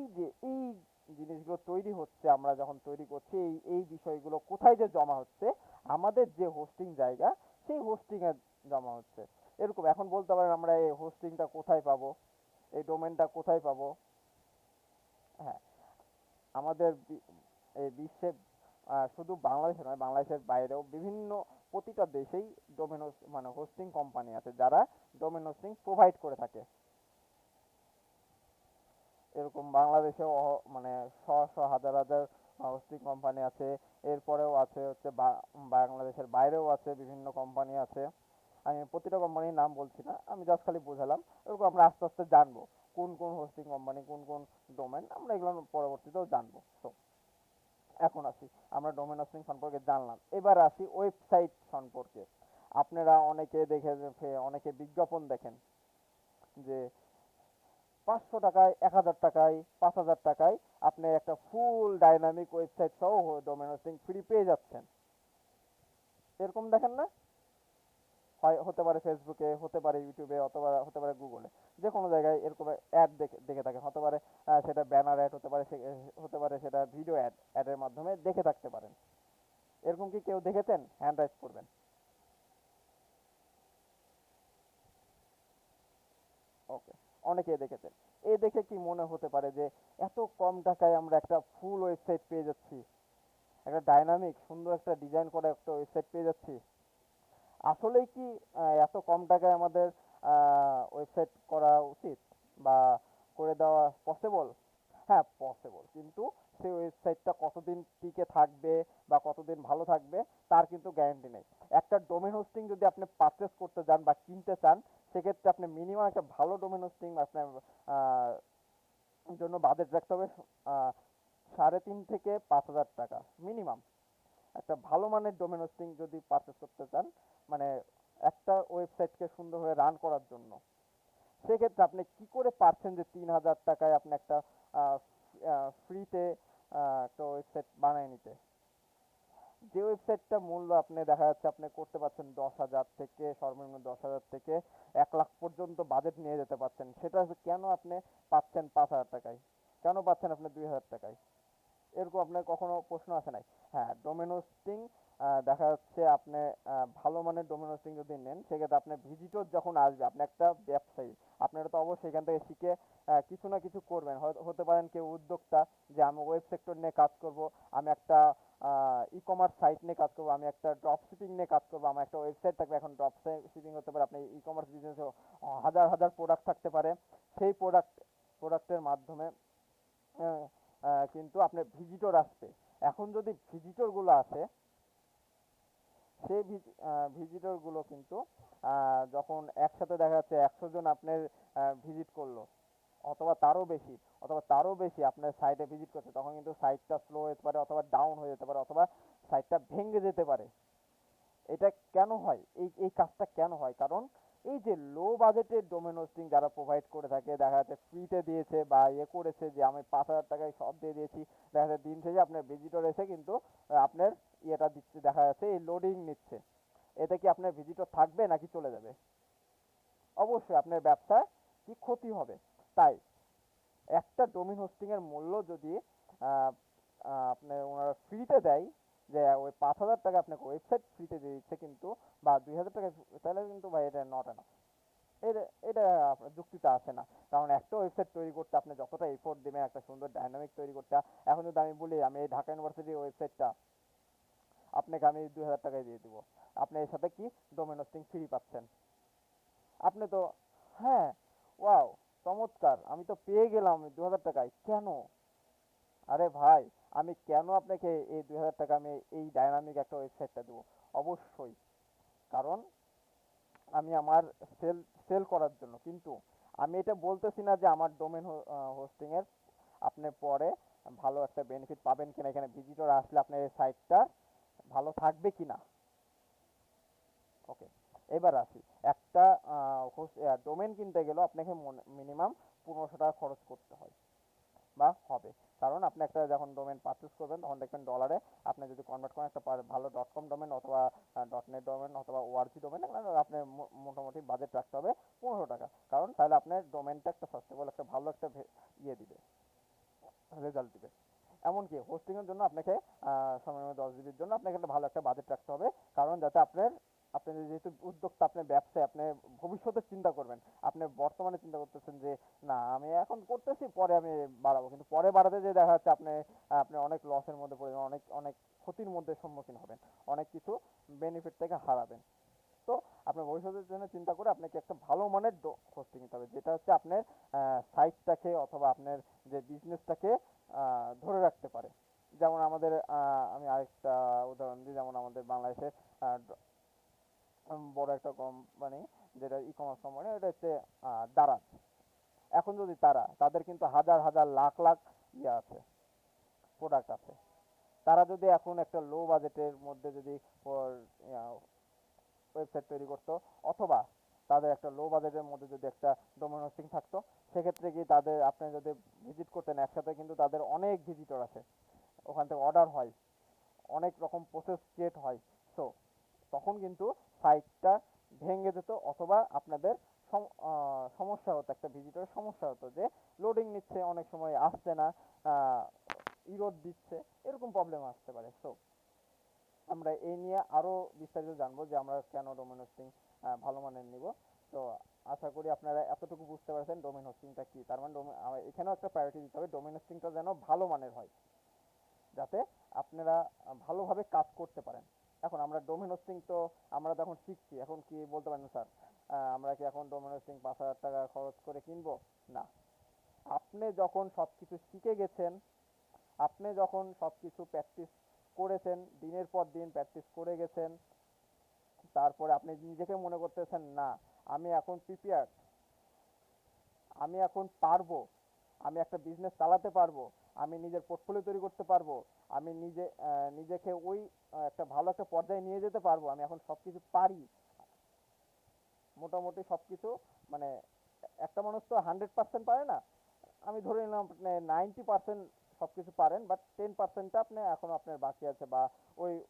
জিনিসগুলো তৈরি হচ্ছে, আমরা যখন তৈরি করছি, এই বিষয়গুলো কোথায় যে জমা হচ্ছে, আমাদের যে হোস্টিং জায়গা, সেই হোস্টিং এ জমা হচ্ছে। এরকম এখন বলতে পারেন আমরা এই হোস্টিংটা কোথায় পাবো, এই ডোমেনটা কোথায় পাবো। হ্যাঁ, আমাদের এই বিশ্বে শুধু বাংলাদেশে নয়, বাংলাদেশের বাইরেও প্রতিটা দেশেই ডোমেন মানে হোস্টিং কোম্পানি আছে, যারা ডোমেন হোস্টিং প্রোভাইড করে থাকে। এরকম বাংলাদেশেও মানে হাজার হাজার হোস্টিং কোম্পানি আছে। এরপরেও আছে হচ্ছে বাংলাদেশের বাইরেও আছে বিভিন্ন কোম্পানি আছে। আমি প্রতিটা কোম্পানির নাম বলছি না, আমি জাস্ট খালি বোঝালাম। এরকম আমরা আস্তে আস্তে জানবো কোন কোন হোস্টিং কোম্পানি, কোন কোন ডোমেন, আমরা এগুলো পরবর্তীতেও জানবো। তো এখন আসি, আমরা ডোমেন হোস্টিং সম্পর্কে জানলাম, এবার আসি ওয়েবসাইট সম্পর্কে। আপনারা অনেকে বিজ্ঞাপন দেখেন যে 500 টাকায়, 1000 টাকায়, 5000 টাকায় আপনি একটা ফুল ডাইনামিক ওয়েবসাইট সহ ডোমেন হোস্টিং ফ্রি পেয়ে যাচ্ছেন। এরকম দেখেন না? হয় হতে পারে ফেসবুকে, হতে পারে ইউটিউবে, অথবা হতে পারে গুগলে, যে কোনো জায়গায় এরকম অ্যাড দেখে থাকেন। হতে পারে সেটা ব্যানার অ্যাড হতে পারে, হতে পারে সেটা ভিডিও অ্যাডের মাধ্যমে দেখে থাকতে পারেন। এরকম কি কেউ দেখেছেন? হ্যান্ড রাইজ করবেন। ওকে, অনেকেই দেখেছেন। এই দেখে কি মনে হতে পারে যে এত কম টাকায় আমরা একটা ফুল ওয়েবসাইট পেয়ে যাচ্ছি, একটা ডাইনামিক সুন্দর একটা ডিজাইন করা একটা ওয়েবসাইট পেয়ে যাচ্ছি। আসলেই কি এত কম টাকায় আমাদের ওয়েবসাইট করা উচিত বা করে দেওয়া পসিবল? হ্যাঁ, পসিবল, কিন্তু সেই ওয়েবসাইটটা কতদিন টিকে থাকবে বা কতদিন ভালো থাকবে তার কিন্তু গ্যারান্টি নেই। একটা ডোমেন হোস্টিং যদি আপনি পারচেস করতে যান বা কিনতে চান, সেক্ষেত্রে আপনি মিনিমাম একটা ভালো ডোমেন হোস্টিং আপনার জন্য বাজেট রাখতে হবে 3.5 থেকে 5,000 টাকা মিনিমাম। একটা ভালো মানের ডোমেন হোস্টিং যদি পারচেস করতে চান, মানে একটা ওয়েবসাইটকে সুন্দরভাবে রান করার জন্য, সেক্ষেত্রে আপনি কি করে পারছেন যে 3,000 টাকায় আপনি একটা ফ্রিতে একটা ওয়েবসাইট বানিয়ে নিতে? যে ওয়েবসাইটটা মূল্য আপনি দেখা যাচ্ছে আপনি করতে পারছেন 10,000 থেকে, সর্বনিম্ন 10,000 থেকে 1 লাখ পর্যন্ত বাজেট নিয়ে যেতে পারছেন, সেটা কেন আপনি পাচ্ছেন 5,000 টাকায়? কেন পাচ্ছেন আপনি 2,000 টাকায়? এরকম আপনার কখনো প্রশ্ন আসে নাই? হ্যাঁ, ডোমেন হোস্টিং দেখা যাচ্ছে আপনি ভালো মানের ডোমেন হোস্টিং যদি নেন, সেক্ষেত্রে আপনার ভিজিটর যখন আসবে, আপনি একটা ব্যবসায়ী, আপনারা তো অবশ্যই এখান থেকে শিখে কিছু না কিছু করবেন। হতে পারেন কেউ উদ্যোক্তা, যে আমি ওয়েব সেক্টর নিয়ে কাজ করব, আমি একটা ই কমার্স সাইট নিয়ে কাজ করবো, আমি একটা ড্রপ শিপিং নিয়ে কাজ করবো, আমার একটা ওয়েবসাইট থাকবে। এখন ড্রপ শিপিং হতে পারে, আপনি ই কমার্স বিজনেসে হাজার হাজার প্রোডাক্ট থাকতে পারে। সেই প্রোডাক্টের মাধ্যমে কিন্তু আপনার ভিজিটর আসবে। এখন যদি ভিজিটরগুলো আসে, সেই ভিজিটরগুলো কিন্তু যখন একসাথে দেখা যাচ্ছে 100 জন আপনার ভিজিট করলো অথবা তারও বেশি আপনার সাইটে ভিজিট করছে, তখন কিন্তু সাইটটা স্লো হতে পারে অথবা ডাউন হয়ে যেতে পারে অথবা সাইটটা ভেঙে যেতে পারে। এটা কেন হয়, এই কাজটা কেন হয়? কারণ এই যে লো বাজেটের ডোমেন হোস্টিং যারা প্রোভাইড করে থাকে, দেখা যাচ্ছে ফ্রিতে দিয়েছে বা করেছে যে আমি 5,000 টাকায় সব দিয়ে দিয়েছি, দেখা যাচ্ছে দিন শেষে আপনার ভিজিটর এসে কিন্তু আপনার ইয়েটা দিচ্ছে, দেখা যাচ্ছে এই লোডিং নিচ্ছে। এতে কি আপনার ভিজিটর থাকবে নাকি চলে যাবে? অবশ্যই আপনার ব্যবসায় কি ক্ষতি হবে। তাই একটা ডোমেন হোস্টিং এর মূল্য যদি আপনার ওনারা ফ্রিতে দেয়, যে ওই 5,000 টাকা আপনাকে ওয়েবসাইট ফ্রিতে দিয়ে দিচ্ছে কিন্তু, বা 2,000 টাকা, তাহলে কিন্তু ভাই এটা নট এনাফ। এটা এটা আপনার যুক্তিতে আসে না। কারণ একটা ওয়েবসাইট তৈরি করতে আপনি যতটা এফোর্ট দেবেন, একটা সুন্দর ডাইনামিক তৈরি করতে, এখন যদি আমি বলি আমি এই ঢাকা ইউনিভার্সিটির ওয়েবসাইটটা আপনাকে আমি 2,000 টাকায় দিয়ে দিব, আপনি এর সাথে কি ডোমেন হোস্টিং ফ্রি পাচ্ছেন, আপনি তো হ্যাঁ ওয়াও চমৎকার, আমি তো পেয়ে গেলাম 2,000 টাকায়, কেন? আরে ভাই, আমি কেন আপনাকে এই 2,000 টাকা আমি এই ডাইনামিক একটা ওয়েবসাইটটা দেবো? অবশ্যই কারণ আমি আমার সেল সেল করার জন্য। কিন্তু আমি এটা বলতেছি না যে আমার ডোমেন হোস্টিং এর আপনি পরে ভালো একটা বেনিফিট পাবেন কিনা, এখানে ভিজিটর আসলে আপনার এই সাইটটা ভালো থাকবে কিনা। ওকে, এবার আসি, একটা ডোমেন কিনতে গেলেও আপনাকে মিনিমাম 1,500 টাকা খরচ করতে হয় বা হবে। কারণ আপনি একটা যখন ডোমেন পারচেস করবেন তখন দেখবেন ডলারে আপনি যদি কনভার্ট করেন একটা ভালো .com ডোমেন অথবা .net ডোমেন অথবা ওআরজি ডোমেন, আপনার মোটামুটি বাজেট রাখতে হবে 1,500 টাকা। কারণ তাহলে আপনার ডোমেনটা একটা সাস্টেনেবল, একটা ভালো একটা ইয়ে দিবে, রেজাল্ট দিবে। এমনকি হোস্টিং এর জন্য আপনাকে সময় 10 জিবির জন্য আপনাকে একটা ভালো একটা বাজেট রাখতে হবে। কারণ যাতে আপনি যেহেতু উদ্যোক্তা, আপনার ব্যবসায় আপনি ভবিষ্যতে চিন্তা করবেন, আপনি বর্তমানে চিন্তা করতেছেন যে না আমি এখন করতেছি পরে আমি বাড়াবো, কিন্তু পরে বাড়াতে যে দেখা যাচ্ছে আপনি অনেক লসের মধ্যে পড়ে যাবেন, অনেক অনেক ক্ষতির মধ্যে সম্মুখীন হবেন, অনেক কিছু বেনিফিট থেকে হারাবেন। তো আপনার ভবিষ্যতের জন্য চিন্তা করে আপনাকে একটা ভালো মানের হোস্টিং নিতে হবে, যেটা হচ্ছে আপনার সাইটটাকে অথবা আপনার যে বিজনেসটাকে ধরে রাখতে পারে। যেমন আমাদের আমি আরেকটা উদাহরণ দিই, যেমন আমাদের বাংলাদেশের বড় একটা কোম্পানি, যেটা ই কমার্স কোম্পানি, এটা হচ্ছে দারাজ। এখন যদি তাদের কিন্তু হাজার হাজার লাখ লাখ ইয়ে আছে, প্রোডাক্ট আছে। তারা যদি এখন একটা লো বাজেটের মধ্যে যদি ওয়েবসাইট তৈরি করতো, অথবা তাদের একটা লো বাজেটের মধ্যে যদি একটা ডোমেন হোস্টিং থাকতো, সেক্ষেত্রে কি আপনি যদি ভিজিট করতেন একসাথে, কিন্তু তাদের অনেক ভিজিটর আসে, ওখান থেকে অর্ডার হয়, অনেক রকম প্রসেস ক্রিয়েট হয়। সো তখন কিন্তু সাইটটা ভেঙে যেত অথবা আপনাদের সমস্যা হতো, একটা ভিজিটরের সমস্যা হতো যে লোডিং নিচ্ছে, অনেক সময় আসছে না, ইরোড দিচ্ছে, এরকম প্রবলেম আসতে পারে। সো আমরা এই নিয়ে আরো বিস্তারিত জানবো যে আমরা কেন ডোমেন হোস্টিং ভালো মানের নিব। তো আশা করি আপনারা এতটুকু বুঝতে পারছেন ডোমেন হোস্টিংটা কি। তার মানে এখানেও একটা প্রায়োরিটি দিতে হবে, ডোমেন হোস্টিংটা যেন ভালো মানের হয়, যাতে আপনারা ভালোভাবে কাজ করতে পারেন। এখন আমরা ডোমেন হোস্টিং তো আমরা যখন শিখছি, এখন কি বলতে পারেন স্যার আমরা কি এখন ডোমেন হোস্টিং 5,000 টাকা খরচ করে কিনবো? না, আপনি যখন সব কিছু শিখে গেছেন, আপনি যখন সব কিছু প্র্যাকটিস করেছেন, দিনের পর দিন প্র্যাকটিস করে গেছেন, তারপরে আপনি নিজেকে মনে করতেছেন না আমি এখন প্রিপেয়ার্ড, আমি এখন পারবো, আমি একটা বিজনেস চালাতে পারবো, আমি নিজের পোর্টফোলিও তৈরি করতে পারবো, আমি নিজেকে ওই একটা ভালো একটা পর্যায়ে নিয়ে যেতে পারবো, আমি এখন সব কিছু পারি, মোটামুটি সব কিছু, মানে একটা মানুষ তো 100% পারে না, আমি ধরে নিলাম আপনি 90% সব কিছু পারেন, বাট 10%টা আপনি এখনো আপনার বাকি আছে, বা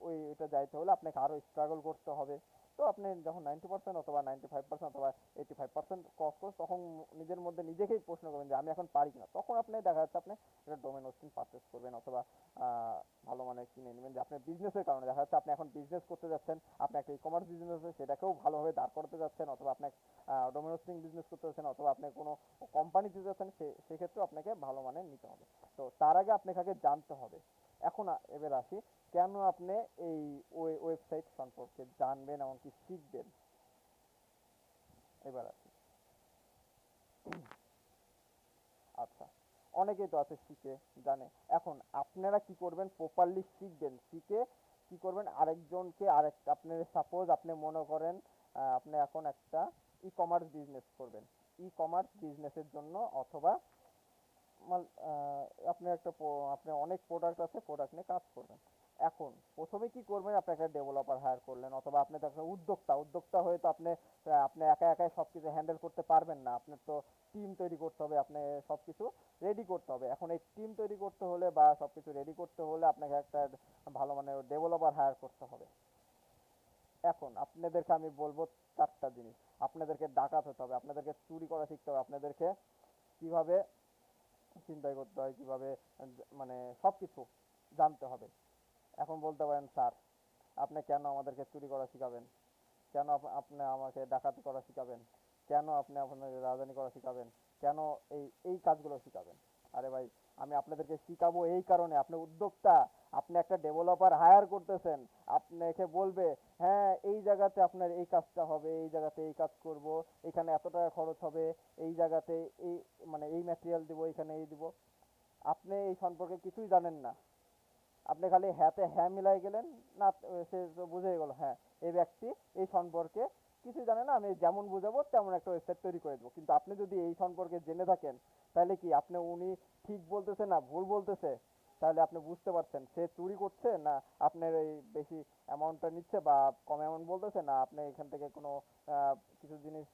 ওইটা যাইতে হলে আপনাকে আরো স্ট্রাগল করতে হবে। তো আপনি যখন 90% অথবা 95% অথবা 85% ক্রস করুন, তখন নিজের মধ্যে নিজেকেই প্রশ্ন করবেন যে আমি এখন পারি কিনা। তখন আপনি দেখা যাচ্ছে আপনি একটা ডোমেন হোস্টিং পারচেস করবেন অথবা ভালো মানের কিনে নেবেন, যে আপনার বিজনেসের কারণে দেখা যাচ্ছে আপনি এখন বিজনেস করতে যাচ্ছেন, আপনি একটা ই কমার্স বিজনেস আছে সেটাকেও ভালোভাবে দাঁড় করাতে যাচ্ছেন, অথবা আপনি ডোমেন হোস্টিং বিজনেস করতে যাচ্ছেন, অথবা আপনি কোনো কোম্পানি দিতে যাচ্ছেন, সেক্ষেত্রেও আপনাকে ভালো মানের নিতে হবে। তো তার আগে আপনাকে আগে জানতে হবে। এখন এবার আসি, কেন আপনি এই ওয়েবসাইট সম্পর্কে জানবেন এমনকি শিখবেন। এবার আসি, আচ্ছা, অনেকেই তো আছে শিখে জানে, এখন আপনারা কি করবেন, প্রপারলি শিখবেন, শিখে কি করবেন, আরেকজন জনকে আরেকটা, আপনি সাপোজ আপনি মনে করেন আপনি এখন একটা ই কমার্স বিজনেস করবেন, ই কমার্স বিজনেসের জন্য অথবা আপনি আপনি অনেক প্রোডাক্ট আছে, প্রোডাক্ট নিয়ে কাজ করবেন। এখন প্রথমে কি করবেন, আপনি একটা ডেভেলপার হায়ার করলেন, অথবা আপনি তো একটা উদ্যোক্তা হয়ে তো আপনি একা একাই সব কিছু হ্যান্ডেল করতে পারবেন না, আপনার তো টিম তৈরি করতে হবে, আপনি সব কিছু রেডি করতে হবে। এখন এই টিম তৈরি করতে হলে বা সব কিছু রেডি করতে হলে আপনাকে একটা ভালো মানের ডেভেলপার হায়ার করতে হবে। এখন আপনাদেরকে আমি বলবো 4টা জিনিস। আপনাদেরকে ডাকাত হতে হবে, আপনাদেরকে চুরি করা শিখতে হবে, আপনাদেরকে কিভাবে চিন্তাই করতে হয়, কিভাবে মানে সবকিছু জানতে হবে। এখন বলতে পারেন স্যার আপনি কেন আমাদেরকে চুরি করা শিখাবেন, কেন আপনি আমাকে ডাকাতি করা শিখাবেন, কেন আপনি আপনাদের রাজধানী করা শিখাবেন, কেন এই এই কাজগুলো শিখাবেন? আরে ভাই, আমি আপনাদেরকে শিখাবো এই কারণে, আপনি উদ্যোক্তা, আপনি একটা ডেভেলপার হায়ার করতেছেন, আপনাকে বলবে হ্যাঁ এই জায়গাতে আপনার এই কাজটা হবে, এই জায়গাতে এই কাজ করব, এখানে এত টাকা খরচ হবে, এই জায়গাতে এই এই ম্যাটেরিয়াল দিব, এখানে এই দিব। আপনি এই সম্পর্কে কিছুই জানেন না, আপনি খালি হ্যাঁতে হ্যাঁ মিলাই গেলেন, না সে তো বুঝেই গেল হ্যাঁ এই ব্যক্তি এই সম্পর্কে কিছুই জানে না, আমি যেমন বুঝাবো তেমন একটা ওয়েবসাইট তৈরি করে দেবো। কিন্তু আপনি যদি এই সম্পর্কে জেনে থাকেন, তাহলে কি উনি ঠিক বলতেছে না ভুল বলতেছে, তাহলে আপনি বুঝতে পারছেন সে চুরি করছে না আপনার এই বেশি অ্যামাউন্টটা নিচ্ছে, বা কম অ্যামাউন্ট বলতেছে, না আপনি এখান থেকে কোনো কিছু জিনিস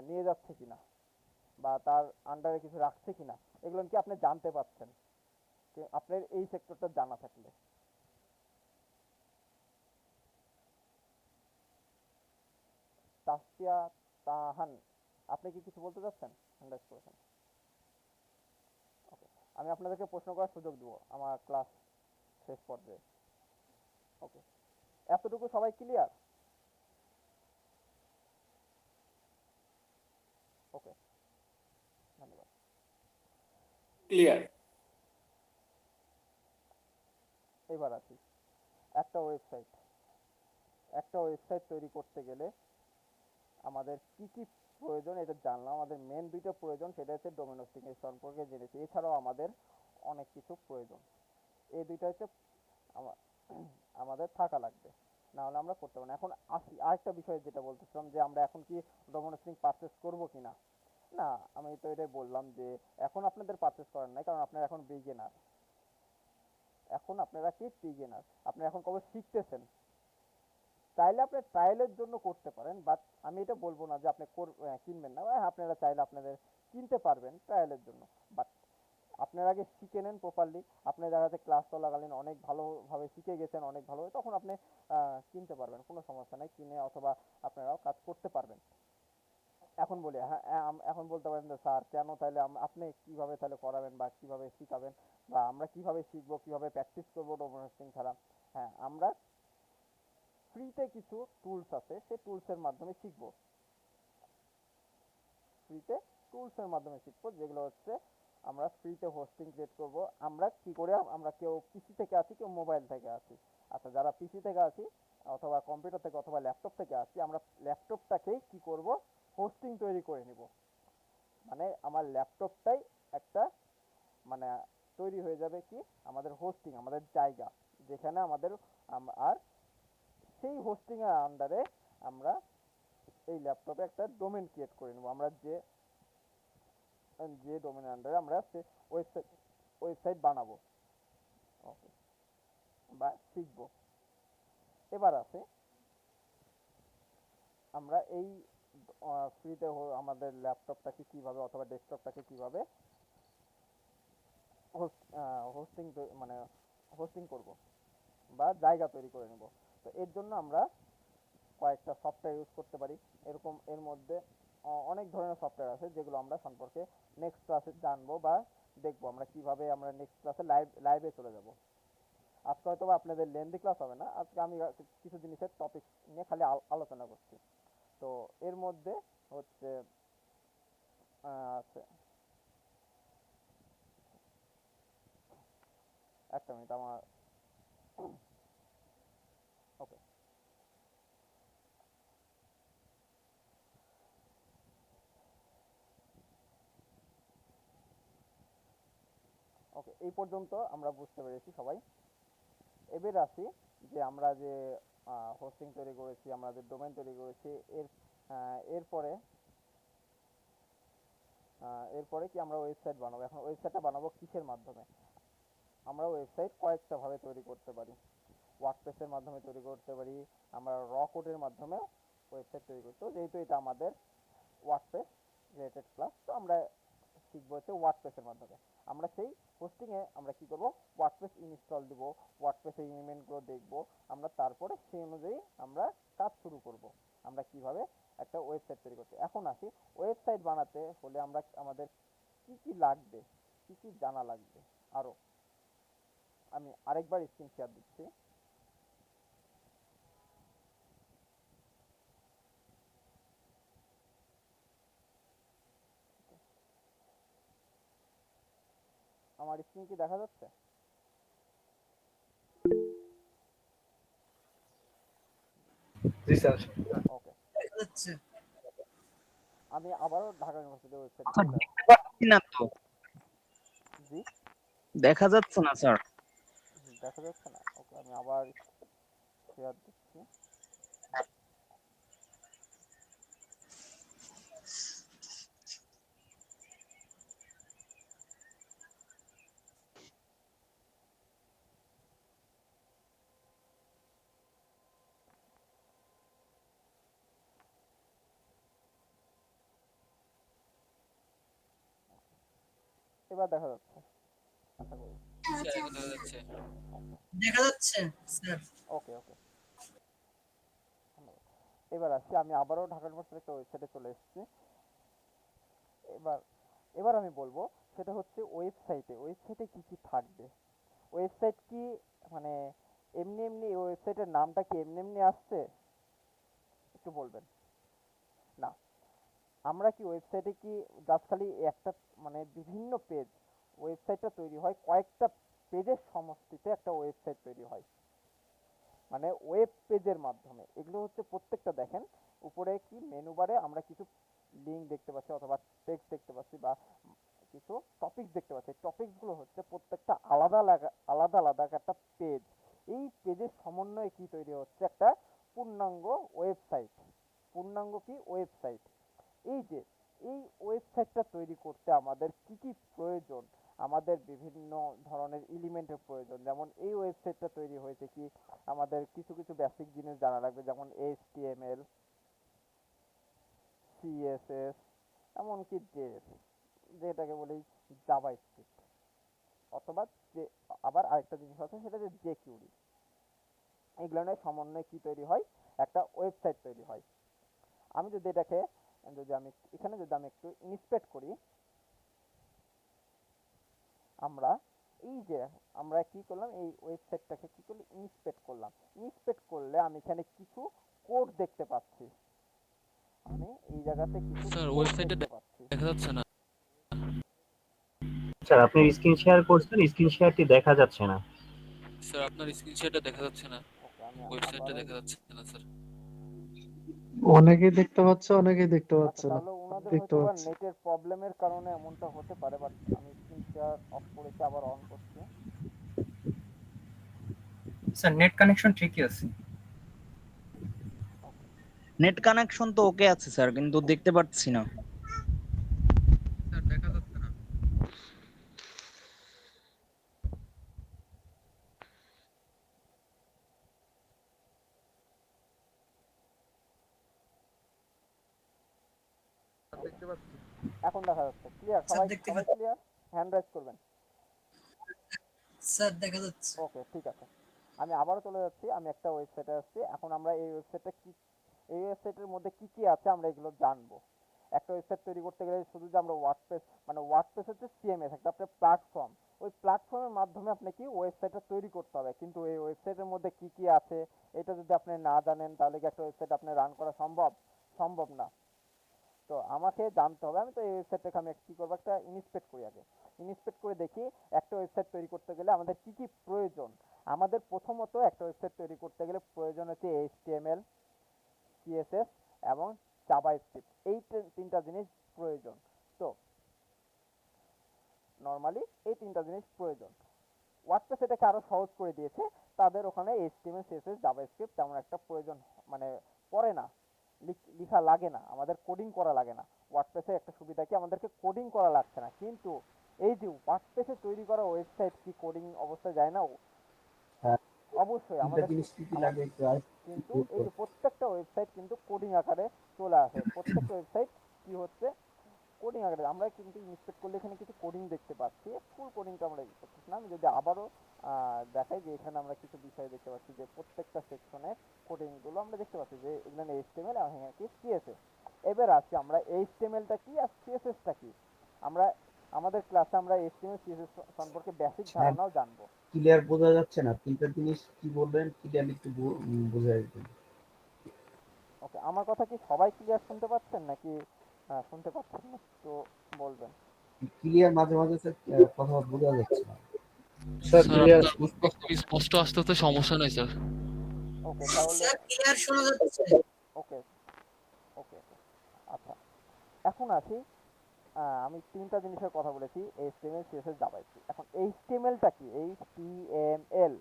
নিয়ে যাচ্ছে কিনা, বা তার আন্ডারে কিছু রাখছে কিনা, এগুলো কি আপনি জানতে পারছেন আপনার এই সেক্টরটা জানা থাকলে। তাসফিয়া তাহান, আপনি কি কিছু বলতে চাচ্ছেন? হ্যান্ড রাইজ করেছেন, ওকে। আমি আপনাদেরকে প্রশ্ন করার সুযোগ দিব আমার ক্লাস শেষ পর্যায়ে, ওকে। এতটুকু সবাই ক্লিয়ার? ওকে, ধন্যবাদ।
ক্লিয়ার।
এবার আসি, একটা ওয়েবসাইট তৈরি করতে গেলে আমাদের কি কি প্রয়োজন এটা জানলাম। আমাদের মেন 2টা প্রয়োজন, সেটা হচ্ছে ডোমেন হোস্টিং এর সম্পর্কে জেনেছি, এছাড়াও আমাদের অনেক কিছু প্রয়োজন। এই 2টা হচ্ছে আমাদের থাকা লাগবে, না হলে আমরা করতে পারবো না। এখন আসি আরেকটা বিষয়, যেটা বলতেছিলাম যে আমরা এখন কি ডোমেন হোস্টিং পারচেস করবো কিনা। না, আমি তো এটাই বললাম যে এখন আপনাদের পারচেস করার নাই, কারণ আপনারা এখন বিগিনার, আপনারা কি বিগিনার, আপনারা এখন কবে শিখতেছেন। চাইলে আপনি ট্রায়ালের জন্য করতে পারেন, বাট আমি এটা বলবো না যে আপনি কিনবেন না। আপনারা চাইলে আপনাদের কিনতে পারবেন ট্রায়ালের জন্য, বাট আপনার আগে শিখে নেন প্রপারলি। আপনি জায়গাতে ক্লাস চলাকালীন অনেক ভালোভাবে শিখে গেছেন, অনেক ভালো, তখন আপনি কিনতে পারবেন, কোনো সমস্যা নেই, কিনে অথবা আপনারাও কাজ করতে পারবেন। এখন বলি হ্যাঁ, এখন বলতে পারেন যে স্যার কেন, তাহলে আপনি কিভাবে তাহলে করাবেন বা কিভাবে শিখাবেন, বা আমরা কিভাবে শিখবো, কিভাবে প্র্যাকটিস করবো ডোমেন হোস্টিং ছাড়া। হ্যাঁ, আমরা ফ্রিতে কিছু টুলস আছে, সেই টুলসের মাধ্যমে শিখবো, যেগুলো হচ্ছে আমরা ফ্রিতে হোস্টিং ক্রিয়েট করব। আমরা কি করে, আমরা কেউ পিসি থেকে আছি, কেউ মোবাইল থেকে আছি। আচ্ছা, যারা পিসি থেকে আছি অথবা কম্পিউটার থেকে অথবা ল্যাপটপ থেকে আছি, আমরা ল্যাপটপটাকেই কি করব, হোস্টিং তৈরি করে নিব। আমার ল্যাপটপটাই একটা মানে তৈরি হয়ে যাবে কি আমাদের হোস্টিং, আমাদের জায়গা, যেখানে আমাদের আর সেই হোস্টিং এর আন্ডারে আমরা এই ল্যাপটপে একটা ডোমেন ক্রিয়েট করে নেব। আমরা যে ডোমেনের আন্ডারে আমরা ওয়েবসাইট বানাবো, ওকে, বা শিখবো। এবার আছে আমরা এই ফ্রিতে আমাদের ল্যাপটপটাকে কিভাবে অথবা ডেস্কটপটাকে কিভাবে হোস্টিং করব বা জায়গা তৈরি করে নেব। তো এর জন্য আমরা কয়েকটা সফটওয়্যার ইউজ করতে পারি। এর মধ্যে অনেক ধরনের সফটওয়্যার আছে, যেগুলো আমরা সম্পর্কে নেক্সট ক্লাসে জানবো বা দেখবো আমরা কিভাবে। আমরা নেক্সট ক্লাসে লাইভে চলে যাব। আজকে হয়তো বা আপনাদের লেন্দি ক্লাস হবে না, আজকে আমি কিছু জিনিসের টপিক নিয়ে খালি আলোচনা করছি। তো এর মধ্যে হচ্ছে আছে, একটা মিনিট আমার, ওকে। ওকে, এই পর্যন্ত আমরা বুঝতে পেরেছি সবাই। এবার আসি যে আমরা যে হোস্টিং তৈরি করেছি, আমরা যে ডোমেন তৈরি করেছি, এর এরপরে এরপরে কি আমরা ওয়েবসাইট বানাবো। এখন ওয়েবসাইটটা বানাবো কিসের মাধ্যমে? আমরা ওয়েবসাইট কয়েকটা ভাবে তৈরি করতে পারি। ওয়ার্ডপ্রেসের মাধ্যমে তৈরি করতে পারি, আমরা র কোডের মাধ্যমে ওয়েবসাইট তৈরি করতে পারি। যেহেতু এটা আমাদের ওয়ার্ডপ্রেস রিলেটেড ক্লাস, তো আমরা শিখবো হচ্ছে ওয়ার্ডপ্রেসের মাধ্যমে। আমরা সেই হোস্টিংয়ে আমরা কি করব, ওয়ার্ডপ্রেস ইনস্টল দিব, ওয়ার্ডপ্রেসের এলিমেন্টগুলো দেখব, আমরা তারপরে সেই অনুযায়ী আমরা কাজ শুরু করব আমরা কিভাবে একটা ওয়েবসাইট তৈরি করতে। এখন আসি, ওয়েবসাইট বানাতে হলে আমরা আমাদের কি কি লাগবে, কি কি জানা লাগবে আরো। আমি আরেকবার স্ক্রিন শেয়ার দিচ্ছি। আমার স্ক্রিন কি দেখা যাচ্ছে?
জি স্যার।
ওকে, আমি আবারও ঢাকা ইউনিভার্সিটি ওয়েবসাইট
দেখতে পাচ্ছি না তো,
জি
দেখা যাচ্ছে না স্যার।
দেখা যাচ্ছে না। ওকে, আমি আবার শেয়ার দিচ্ছি। এবার দেখা যাচ্ছে আশা করি।
দেখা যাচ্ছে স্যার।
ওকে ওকে, এবার আসছি, আমি আবারও ঢাকা ইউনিভার্সিটির একটা ওয়েবসাইটে চলে এসেছি। এবার এবার আমি বলবো সেটা হচ্ছে ওয়েবসাইটে কি কি থাকবে। ওয়েবসাইট কি মানে এমনি এমনি ওয়েবসাইটের নামটা কি এমনি এমনি আসছে? একটু বলবেন। না, আমরা কি ওয়েবসাইটে কি জাস্ট খালি একটা মানে বিভিন্ন পেজ, ওয়েবসাইটটা তৈরি হয় কয়েকটা পেজের সমষ্টিতে একটা ওয়েবসাইট তৈরি হয়, মানে ওয়েব পেজের মাধ্যমে। এগুলো হচ্ছে প্রত্যেকটা দেখেন উপরে কি মেনু বারে আমরা কিছু লিঙ্ক দেখতে পাচ্ছি অথবা টেক্সট দেখতে পাচ্ছি বা কিছু টপিকস দেখতে পাচ্ছি। টপিকসগুলো হচ্ছে প্রত্যেকটা আলাদা আলাদা আলাদা একটা পেজ। এই পেজের সমন্বয়ে কি তৈরি হচ্ছে একটা পূর্ণাঙ্গ ওয়েবসাইট। পূর্ণাঙ্গ কি ওয়েবসাইট। এই যে এই ওয়েবসাইটটা তৈরি করতে আমাদের কি কি প্রয়োজন, আমাদের বিভিন্ন ধরনের এলিমেন্টের প্রয়োজন। যেমন এই ওয়েবসাইটটা তৈরি হয়েছে কি আমাদের কিছু কিছু বেসিক জিনিস জানা লাগবে, যেমন HTML, CSS, এমনকি যেটাকে বলি জাভাস্ক্রিপ্ট, অথবা যে আবার আরেকটা জিনিস আছে সেটা যে jQuery। এইগুলো নিয়ে সমন্বয়ে কি তৈরি হয়, একটা ওয়েবসাইট তৈরি হয়। আমি যদি এটাকে এখানে যদি আমি একটু ইন্সপেক্ট করি, আমরা এই যে আমরা কি করলাম, এই ওয়েবসাইটটাকে কি করলাম, ইন্সপেক্ট করলাম। ইন্সপেক্ট করলে আমি এখানে কিছু কোড দেখতে পাচ্ছি। আমি এই জায়গাতে কিছু কোড দেখতে পাচ্ছি।
দেখা যাচ্ছে না
স্যার আপনি স্ক্রিন শেয়ার করছেন, স্ক্রিন শেয়ারটি দেখা যাচ্ছে না।
স্যার, আপনার স্ক্রিন শেয়ারটা দেখা যাচ্ছে না,
ওকে, আমি
ওয়েবসাইটটা
আবারও
দেখা যাচ্ছে না স্যার।
অনেকেই দেখতে পাচ্ছে, অনেকেই দেখতে
আচ্ছা,
পাচ্ছে না।
তাহলে ওনাদের
দেখতে
হয়তো বা
পাচ্ছি।
নেটের প্রবলেমের কারণে এমনটা হতে পারে, বাট আমি স্ক্রিন শেয়ার অফ করেছি, আবার অন করছি।
স্যার নেট কানেকশন ঠিকই আছে।
নেট কানেকশন তো ওকে আছে স্যার, কিন্তু দেখতে পাচ্ছি না।
স্যার দেখা যাচ্ছে না।
দেখতে পাচ্ছি।
এখন দেখা যাচ্ছে ক্লিয়ার? সবাই সবাই ক্লিয়ার? হ্যান্ড রাইজ করবেন।
স্যার দেখা যাচ্ছে।
ওকে, ঠিক আছে। আমি আবারও চলে যাচ্ছি, আমি একটা ওয়েবসাইটে আসছি। এখন আমরা এই ওয়েবসাইটের মধ্যে কি কি আছে আমরা এগুলো জানবো। একটা ওয়েবসাইট তৈরি করতে গেলে শুধু যে আমরা ওয়ার্ডপ্রেস হচ্ছে CMS, একটা আপনার প্ল্যাটফর্ম। ওই প্ল্যাটফর্মের মাধ্যমে আপনাকে ওয়েবসাইটটা তৈরি করতে হবে, কিন্তু এই ওয়েবসাইটের মধ্যে কি কি আছে এটা যদি আপনি না জানেন তাহলে কি একটা ওয়েবসাইট আপনি রান করা সম্ভব না। তো আমাকে জানতে হবে। আমি তো এই ওয়েবসাইটটাকে আমি কি করবো, একটা ইন্সপেক্ট করি। আগে ইন্সপেক্ট করে দেখি একটা ওয়েবসাইট তৈরি করতে গেলে আমাদের কি কি প্রয়োজন। আমাদের প্রথমত একটা ওয়েবসাইট তৈরি করতে গেলে প্রয়োজন হচ্ছে HTML, CSS এবং জাভাস্ক্রিপ্ট। এই তিনটা জিনিস প্রয়োজন। তো নর্মালি এই তিনটা জিনিস প্রয়োজন। ওয়ার্ডপ্রেস এটাকে আরো সহজ করে দিয়েছে, তাদের ওখানে এইচটিএমএল সিএসএস জাভাস্ক্রিপ্ট তেমন একটা প্রয়োজন মানে পড়ে না, লেখা লাগে না, আমাদের কোডিং করা লাগে না। ওয়ার্ডপ্রেসের একটা সুবিধা কি, আমাদেরকে কোডিং করা লাগছে না। কিন্তু এই যে ওয়ার্ডপ্রেসে তৈরি করা ওয়েবসাইট কি কোডিং অবস্থায় যায় না?
হ্যাঁ,
অবশ্যই
তিনটা
আমাদের
জিনিস কি কি লাগে একটু
কিন্তু এই যে প্রত্যেকটা ওয়েবসাইট কিন্তু কোডিং আকারে চলে আসে। প্রত্যেকটা ওয়েবসাইট কি হচ্ছে কোডিং আকারে, আমরা কিন্তু ইন্সপেক্ট করলে এখানে কিছু কোডিং দেখতে পাচ্ছি, ফুল কোডিংটা আমরা দেখতে পাচ্ছি না। আমি যদি আবারও দেখাই যে এখানে আমরা কিছু বিষয় দেখতে পাচ্ছি যে প্রত্যেকটা সেকশনে কোডিংগুলো আমরা দেখতে পাচ্ছি যে এগুলো এইচটিএমএল এবং এখানে কি সিএসএস। এবার আসছি আমরা এইচটিএমএলটা কি আর সিএসএসটা কি। আমরা আমাদের ক্লাসে আমরা এইচটিএমএল সিএসএস সম্পর্কে বেসিক ধারণাও জানবো।
ক্লিয়ার বোঝা যাচ্ছে না, তিনটা জিনিস কি বললেন ক্লিয়ার একটু বোঝাই দিন।
ওকে, আমার কথা কি সবাই ক্লিয়ার শুনতে পাচ্ছেন নাকি শুনতে পাচ্ছেন না? তো বলবেন।
ক্লিয়ার মাঝে মাঝে কথা বোঝা যাচ্ছে না।
স্যার ক্লিয়ার
স্পষ্ট আসতে তো সমস্যা নাই স্যার।
ওকে তাহলে
ক্লিয়ার শোনা যাচ্ছে।
ওকে ওকে আচ্ছা, এখন আসি আমি তিনটা জিনিসের কথা বলেছি, এইচটিএমএল সিএসএস জাভাস্ক্রিপ্ট। এখন এইচটিএমএলটা কি? এইচটিএমএল,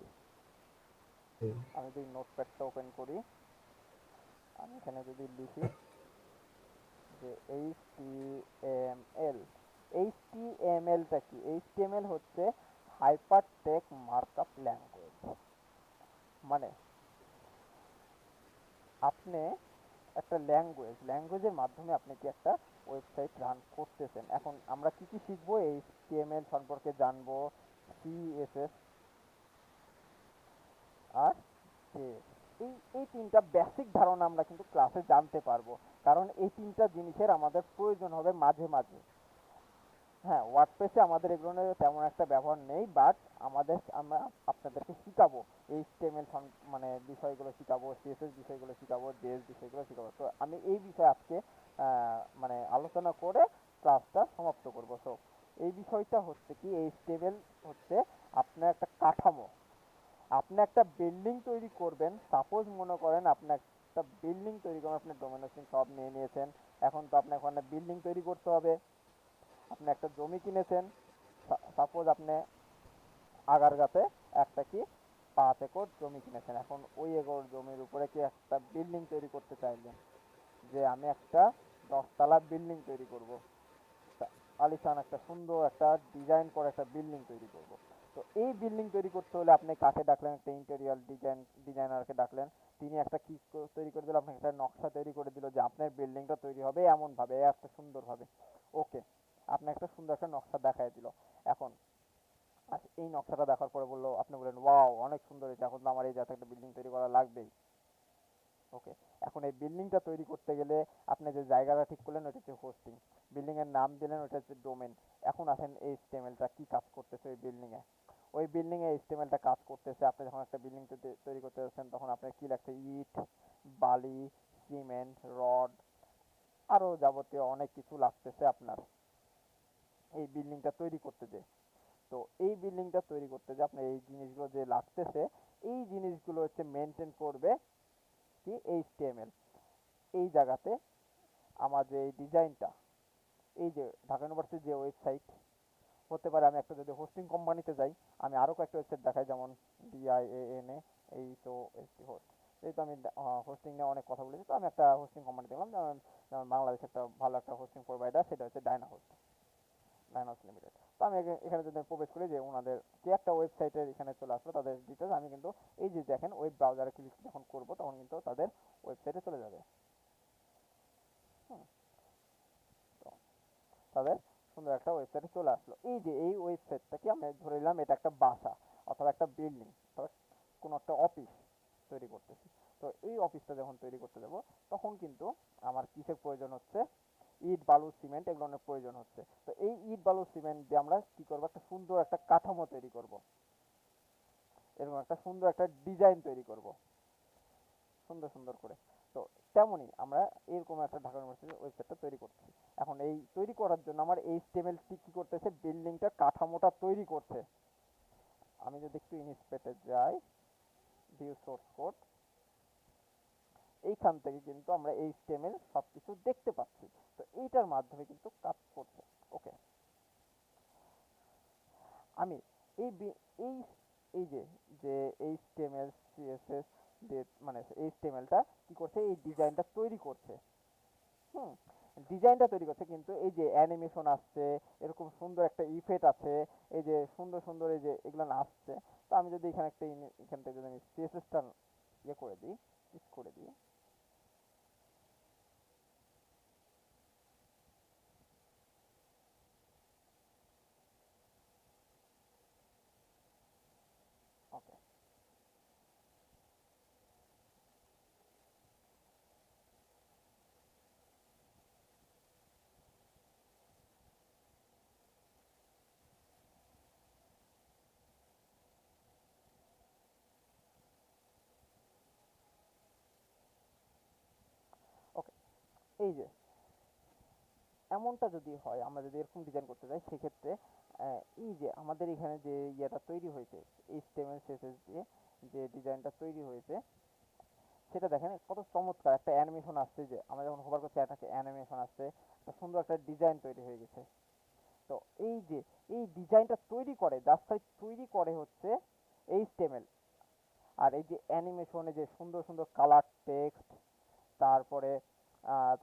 আমি যদি নোটপ্যাডটা ওপেন করি, আমি এখানে যদি লিখি যে এইচটিএমএল, এইচটিএমএলটা কি? এইচটিএমএল হচ্ছে হাইপার টেক্সট মার্কআপ ল্যাঙ্গুয়েজ। মানে আপনি একটা ল্যাঙ্গুয়েজের মাধ্যমে আপনি কি একটা ওয়েবসাইট রান করতেছেন। এখন আমরা কি কি শিখবো? এইচটিএমএল সম্পর্কে জানবো, সিএসএস আর এই তিনটা বেসিক ধারণা আমরা কিন্তু ক্লাসে জানতে পারবো, কারণ এই তিনটা জিনিসের আমাদের প্রয়োজন হবে মাঝে মাঝে। হ্যাঁ, ওয়ার্ডপ্রেসে আমাদের এগুলো তেমন একটা ব্যবহার নেই, বাট আমরা আপনাদেরকে শিখাবো এইচটিএমএল মানে বিষয়গুলো শিখাবো, সিএসএস বিষয়গুলো শিখাবো, জেএস বিষয়গুলো শিখাবো। তো আমি এই বিষয়ে আজকে মানে আলোচনা করে ক্লাসটা সমাপ্ত করব। সো এই বিষয়টা হচ্ছে কি, এইচটিএমএল হচ্ছে আপনার একটা কাঠামো। আপনি একটা বিল্ডিং তৈরি করবেন, সাপোজ মনে করেন আপনি একটা বিল্ডিং তৈরি করবেন, আপনি ডোমেন হোস্টিং সব নিয়ে নিয়েছেন, এখন তো আপনার ওখানে বিল্ডিং তৈরি করতে হবে। আপনি একটা জমি কিনেছেন, সাপোজ আপনি আগারগাতে একটা কি 5 একর জমি কিনেছেন। এখন ওই একর জমির উপরে কি একটা বিল্ডিং তৈরি করতে চাইলেন, যে আমি একটা 10 তলা বিল্ডিং তৈরি করব, আলিশান একটা সুন্দর একটা ডিজাইন করে একটা বিল্ডিং তৈরি করব। তো এই বিল্ডিং তৈরি করতে হলে আপনি কাকে ডাকলেন? একটা ইন্টেরিয়র ডিজাইনারকে ডাকলেন। তিনি একটা কি তৈরি করে দিল? আপনাকে একটা নকশা তৈরি করে দিল যে আপনার বিল্ডিংটা তৈরি হবে এমন ভাবে, একটা সুন্দরভাবে। ওকে, আপনি একটা সুন্দর একটা নকশা দেখায় দিল। এখন এই নকশাটা দেখার পরে বললো, আপনি বললেন ওয়াও অনেক সুন্দর হয়েছে, এখন তো আমার এই জায়গাতে একটা বিল্ডিং তৈরি করা লাগবেই। ওকে, এখন এই বিল্ডিংটা তৈরি করতে গেলে আপনি যে জায়গাটা ঠিক করলেন ওটা হচ্ছে হোস্টিং, বিল্ডিং এর নাম দিলেন ওটা হচ্ছে ডোমেন। এখন আসেন এইচটিএমএলটা কি কাজ করতেছে ওই বিল্ডিং এ এইচটিএমএলটা কাজ করতেছে। আপনি যখন একটা বিল্ডিং তৈরি করতে যাচ্ছেন তখন আপনার কি লাগছে? ইট, বালি, সিমেন্ট, রড, আরো যাবতীয় অনেক কিছু লাগতেছে আপনার এই বিল্ডিংটা তৈরি করতে যে। তো এই বিল্ডিংটা তৈরি করতে যে আপনার এই জিনিসগুলো যে লাগতেছে, এই জিনিসগুলো হচ্ছে মেনটেন করবে কি এইচটিএমএল। এই জায়গাতে আমার যে এই ডিজাইনটা, এই যে ঢাকা ইউনিভার্সিটির যে ওয়েবসাইট হতে পারে, আমি একটা যদি হোস্টিং কোম্পানিতে যাই, আমি আরও কয়েকটা ওয়েবসাইট দেখাই, যেমন DIANA HOST হোস্ট। এই তো আমি হোস্টিং নিয়ে অনেক কথা বলেছি, তো আমি একটা হোস্টিং কোম্পানি দেখলাম, যেমন বাংলাদেশ একটা ভালো একটা হোস্টিং প্রোভাইডার, সেটা হচ্ছে ডায়নাহোস্ট লিমিটেড। তো আমি এখানে যদি প্রবেশ করি যে ওনাদের যে একটা ওয়েবসাইটের এখানে চলে আসলো তাদের ডিটেলস, আমি কিন্তু এই যে দেখেন ওয়েব ব্রাউজারে ক্লিক যখন করবো তখন কিন্তু তাদের ওয়েবসাইটে চলে যাবে। তো তাদের সুন্দর একটা ওয়েবসাইটে চলে আসলো। এই যে এই ওয়েবসাইটটাকে আমি ধরে নিলাম এটা একটা বাসা অথবা একটা বিল্ডিং অথবা কোনো একটা অফিস তৈরি করতেছি। তো এই অফিসটা যখন তৈরি করতে যাবো তখন কিন্তু আমার কিসের প্রয়োজন হচ্ছে? ইট, বালু, সিমেন্ট এগুলোর প্রয়োজন হচ্ছে। তো এই ইট, বালু, সিমেন্ট দিয়ে আমরা কি করবো? একটা সুন্দর একটা কাঠামো তৈরি করব, এরকম একটা সুন্দর একটা ডিজাইন তৈরি করব সুন্দর সুন্দর করে। তো তেমনই আমরা এরকম একটা ঢাকা ইউনিভার্সিটির ওয়েবসাইটটা তৈরি করছি। এখন এই তৈরি করার জন্য আমার এইচটিএমএল কি করতেছে? বিল্ডিংটা কাঠামোটা তৈরি করছে। আমি যদি একটু ইনস্পেক্টে যাই, ভিউ সোর্স কোড, এইখান থেকে কিন্তু আমরা এইচটিএমএল সবকিছু দেখতে পাচ্ছি। তো এইটার মাধ্যমে কিন্তু কাজ করছে। ওকে, আমি এই এই এই যে যে HTML CSS মানে HTML-টা কি করছে, এই ডিজাইনটা তৈরি করছে। হুম, ডিজাইনটা তৈরি করছে, কিন্তু এই যে অ্যানিমেশন আসছে, এরকম সুন্দর একটা ইফেক্ট আছে, এই যে সুন্দর সুন্দর এই যে এগুলো আসছে। তো আমি যদি এখানে একটা এখান থেকে যদি আমি CSS-টা ইয়ে করে দিই, ক্লিক করে দিই, ওকে, ওকে। এই যে এমনটা যদি হয়, আমরা যদি এরকম ডিজাইন করতে চাই, সেক্ষেত্রে এই যে আমাদের এখানে যে ইয়েটা তৈরি হয়েছে HTML CSS দিয়ে যে ডিজাইনটা তৈরি হয়েছে, সেটা দেখেন কত চমৎকার একটা অ্যানিমেশন আসছে। যে আমরা যখন হোভার করছি একটা অ্যানিমেশন আসছে, একটা সুন্দর একটা ডিজাইন তৈরি হয়ে গেছে। তো এই যে এই ডিজাইনটা তৈরি করে, জাস্ট তৈরি করে হচ্ছে HTML। আর এই যে অ্যানিমেশনে যে সুন্দর সুন্দর কালার টেক্সট, তারপরে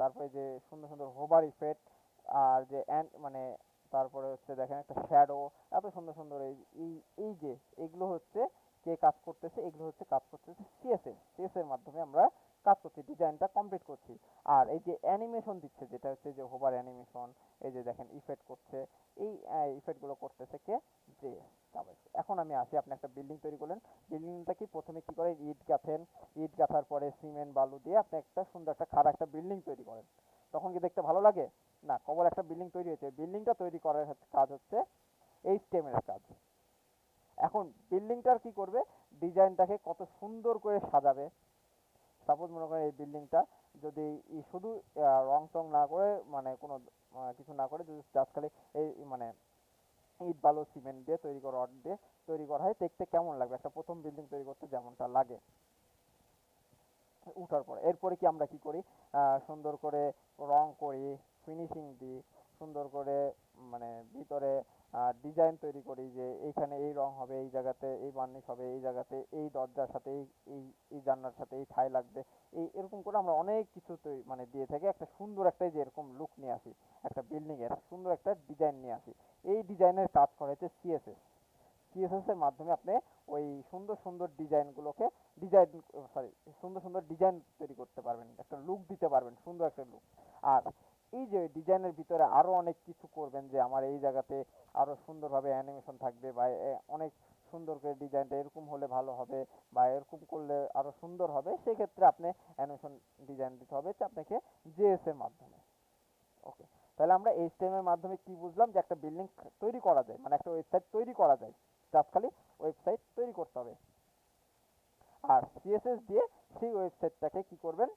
তারপরে যে সুন্দর সুন্দর হোভার ইফেক্ট, আর যে মানে তারপরে হচ্ছে দেখেন একটা শ্যাডো, এত সুন্দর সুন্দর এই এই যে এগুলো হচ্ছে কে কাজ করতেছে, এগুলো হচ্ছে কাজ করতেছে CSS এর মাধ্যমে আমরা কাজ করছি, ডিজাইনটা কমপ্লিট করছি। আর এই যে অ্যানিমেশন দিচ্ছে, যেটা হচ্ছে যে হোভার অ্যানিমেশন, এই যে দেখেন ইফেক্ট করছে, এই ইফেক্টগুলো করতেছে কে, JS। এখন আমি আসি, আপনি একটা বিল্ডিং তৈরি করলেন, বিল্ডিংটা কি প্রথমে কি করে, ইট গাঁথেন, ইট গাঁথার পরে সিমেন্ট বালু দিয়ে আপনি একটা সুন্দর একটা খাড়া একটা বিল্ডিং তৈরি করেন। তখন কি দেখতে ভালো লাগে? না, কেবল একটা বিল্ডিং তৈরি হয়েছে, বিল্ডিংটা তৈরি করার কাজ হচ্ছে HTML এর কাজ। এখন বিল্ডিংটার কি করবে, ডিজাইনটাকে কত সুন্দর করে সাজাবে। সাপোজ মনে করেন এই বিল্ডিংটা যদি শুধু রং টং না করে, মানে কোনো কিছু না করে, যদি জাস্ট খালি এই মানে ইট বালু সিমেন্ট দিয়ে তৈরি করা, রড দিয়ে তৈরি করা হয়, দেখতে কেমন লাগবে একটা প্রথম বিল্ডিং তৈরি করতে যেমনটা লাগে উঠার পরে। এরপরে কি আমরা কি করি, সুন্দর করে রং করি, ফিনিশিং দিই, সুন্দর করে মানে ভিতরে ডিজাইন তৈরি করি, যে এইখানে এই রং হবে, এই জায়গাতে এই বার্নিশ হবে, এই জায়গাতে এই দরজার সাথে এই এই এই জানলার সাথে এই ঠাই লাগবে, এই এরকম করে আমরা অনেক কিছু তৈরি মানে দিয়ে থেকে একটা সুন্দর একটা যে এরকম লুক নিয়ে আসি, একটা বিল্ডিং এর সুন্দর একটা ডিজাইন নিয়ে আসি। এই ডিজাইনের কাজ করা হচ্ছে CSS এর মাধ্যমে আপনি ওই সুন্দর সুন্দর ডিজাইনগুলোকে সুন্দর সুন্দর ডিজাইন তৈরি করতে পারবেন, একটা লুক দিতে পারবেন, সুন্দর একটা লুক। আর এই যে ডিজাইনের ভিতরে আরো অনেক কিছু করবেন, যে আমার এই জায়গাতে আরো সুন্দরভাবে অ্যানিমেশন থাকবে, বা অনেক সুন্দর করে ডিজাইনটা এরকম হলে ভালো হবে, বা এরকম করলে আরো সুন্দর হবে, সেক্ষেত্রে আপনি অ্যানিমেশন ডিজাইন দিতে হবে হচ্ছে আপনাকে JS এর মাধ্যমে। ওকে, তাহলে আমরা HTML এর মাধ্যমে কি বুঝলাম, যে একটা বিল্ডিং তৈরি করা যায়, মানে একটা ওয়েবসাইট তৈরি করা যায়, জাস্ট খালি ওয়েবসাইট তৈরি করতে হবে। আর CSS দিয়ে সেই ওয়েবসাইটটাকে কি করবেন,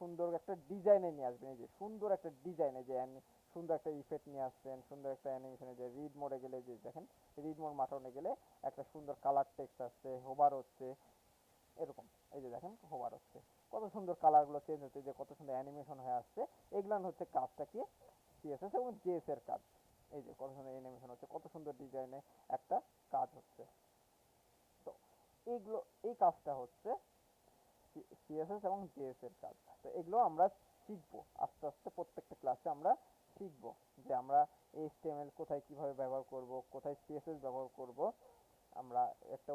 সুন্দর একটা ডিজাইনে নিয়ে আসবেন। এই যে সুন্দর একটা ডিজাইনে, যে সুন্দর একটা ইফেক্ট নিয়ে আসছেন, সুন্দর একটা অ্যানিমেশনে, যে রিড মোডে গেলে, যে দেখেন রিড মোড মাটানো গেলে একটা সুন্দর কালার টেক্সট আসছে, হোভার হচ্ছে, এরকম এই যে দেখেন হোভার হচ্ছে, কত সুন্দর কালারগুলো চেঞ্জ হচ্ছে, যে কত সুন্দর অ্যানিমেশন হয়ে আসছে। এগুলো হচ্ছে কাজটা কি, CSS এবং JS এর কাজ। এই যে কত সুন্দর অ্যানিমেশন হচ্ছে, কত সুন্দর ডিজাইনে একটা কাজ হচ্ছে। তো এইগুলো, এই কাজটা হচ্ছে CSS এবং JS এর কাজ। তো এগুলো আমরা শিখবো আস্তে আস্তে, প্রত্যেকটা ক্লাসে আমরা শিখবো যে আমরা HTML কোথায় কিভাবে ব্যবহার করব, কোথায় CSS ব্যবহার করব, আমরা একটা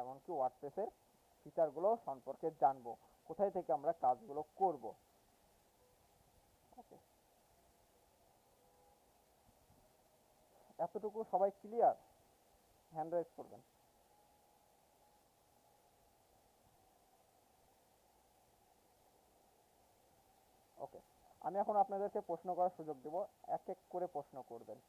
এমনকি ওয়ার্ডপ্রেসের ফিচারগুলো সম্পর্কে জানবো, কোথায় থেকে আমরা কাজগুলো করব। ওকে, এতটুকু সবাই ক্লিয়ার? হ্যান্ড রাইজ করবেন। ওকে, আমি এখন আপনাদেরকে প্রশ্ন করার সুযোগ দেব, এক এক করে প্রশ্ন করবেন।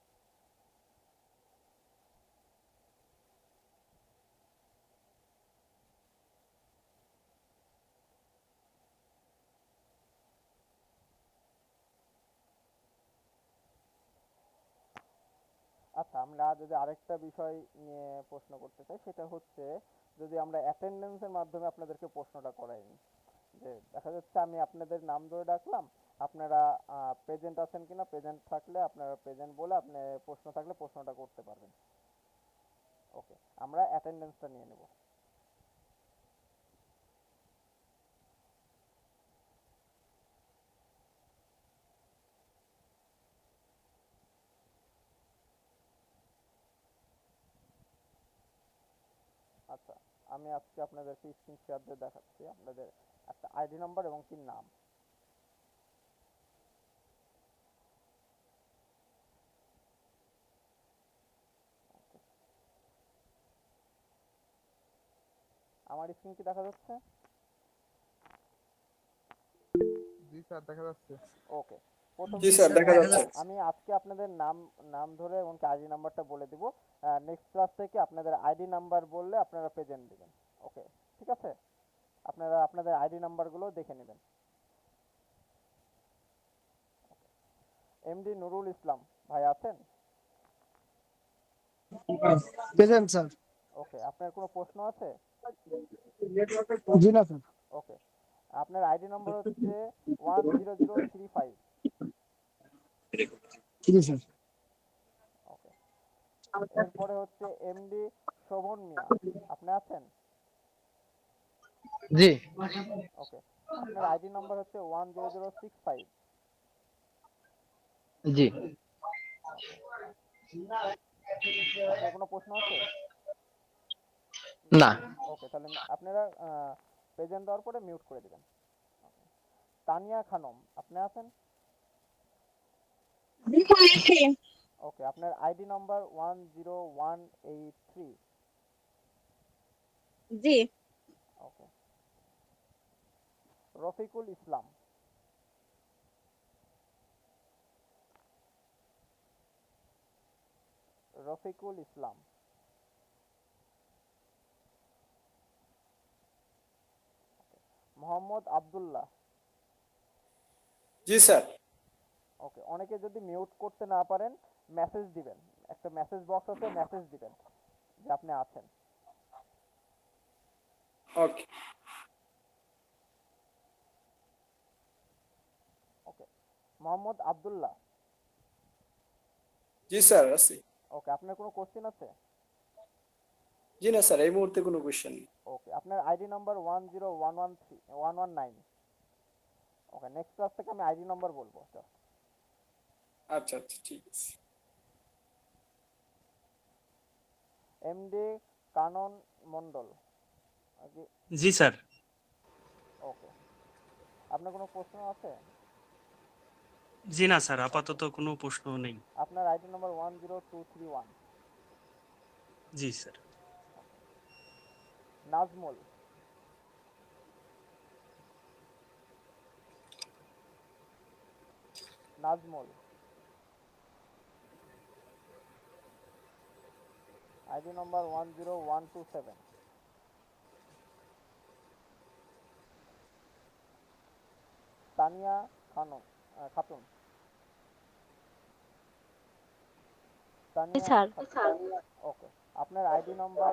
আচ্ছা, আমরা যদি আরেকটা বিষয় নিয়ে প্রশ্ন করতে চাই, সেটা হচ্ছে যদি আমরা অ্যাটেন্ডেন্সের মাধ্যমে আপনাদেরকে প্রশ্নটা করাই, যে দেখা যাচ্ছে আমি আপনাদের নাম ধরে ডাকলাম, আপনারা প্রেজেন্ট আছেন কিনা, প্রেজেন্ট থাকলে আপনারা প্রেজেন্ট বলে আপনি প্রশ্ন থাকলে প্রশ্নটা করতে পারবেন। ওকে, আমরা অ্যাটেন্ডেন্সটা নিয়ে নেব। আচ্ছা, আমি আজকে আপনাদেরকে স্ক্রিন শেয়ার দিয়ে দেখাচ্ছি আপনাদের একটা আইডি নাম্বার এবং কি নাম। আমার স্ক্রিন কি দেখা যাচ্ছে?
জি স্যার দেখা যাচ্ছে।
ওকে, প্রথম
জি স্যার দেখা যাচ্ছে।
আমি আজকে আপনাদের নাম ধরে এবং আইডি নাম্বারটা বলে দিব। নেক্সট ক্লাস থেকে আপনাদের আইডি নাম্বার বললে আপনারা প্রেজেন্ট দিবেন। ওকে, ঠিক আছে, আপনারা আপনাদের আইডি নাম্বারগুলো দেখে নেবেন। এমডি নুরুল ইসলাম ভাই আছেন?
Present sir.
ওকে, আপনার কোনো প্রশ্ন আছে?
জি না স্যার।
ওকে, আপনার আইডি নাম্বার হচ্ছে 10035।
জি স্যার।
ওকে, এরপরে হচ্ছে এমডি শোভন মিয়া, আপনি আছেন?
জি।
ওকে, আপনার আইডি নাম্বার হচ্ছে 10065।
জি।
আপনার কোনো প্রশ্ন আছে?
না।
ওকে, তাহলে আপনারা প্রেজেন্ট দেওয়ার পরে মিউট করে দিবেন। তানিয়া খানম, আপনি আছেন? ওকে, আপনার আইডি নাম্বার 10183।
জি।
ওকে, রফিকুল ইসলাম, রফিকুল ইসলাম। মোহাম্মদ আব্দুল্লাহ।
জি স্যার।
ওকে, অনেকে যদি মিউট করতে না পারেন মেসেজ দিবেন, একটা মেসেজ বক্স আছে, মেসেজ দিবেন যে আপনি আছেন।
ওকে।
ওকে, মোহাম্মদ আব্দুল্লাহ।
জি স্যার আছি।
ওকে, আপনার কোনো কোশ্চেন আছে?
জি না স্যার, এই মুহূর্তে কোনো কোশ্চেন নেই।
ওকে, আপনার আইডি নাম্বার 10113 119। ওকে, নেক্সট ক্লাস থেকে আমি আইডি নাম্বার বলবো।
আচ্ছা আচ্ছা ঠিক আছে।
এমডি কানন মন্ডল।
জি স্যার।
ওকে, আপনার কোনো প্রশ্ন আছে?
জি না স্যার, আপাতত কোনো প্রশ্ন নেই।
আপনার আইডি নাম্বার 10231।
জি sir.
Nazmul. Nazmul, ID number 10127। Tania Khatun. Tania Khatun. Okay, আপনার আইডি নাম্বার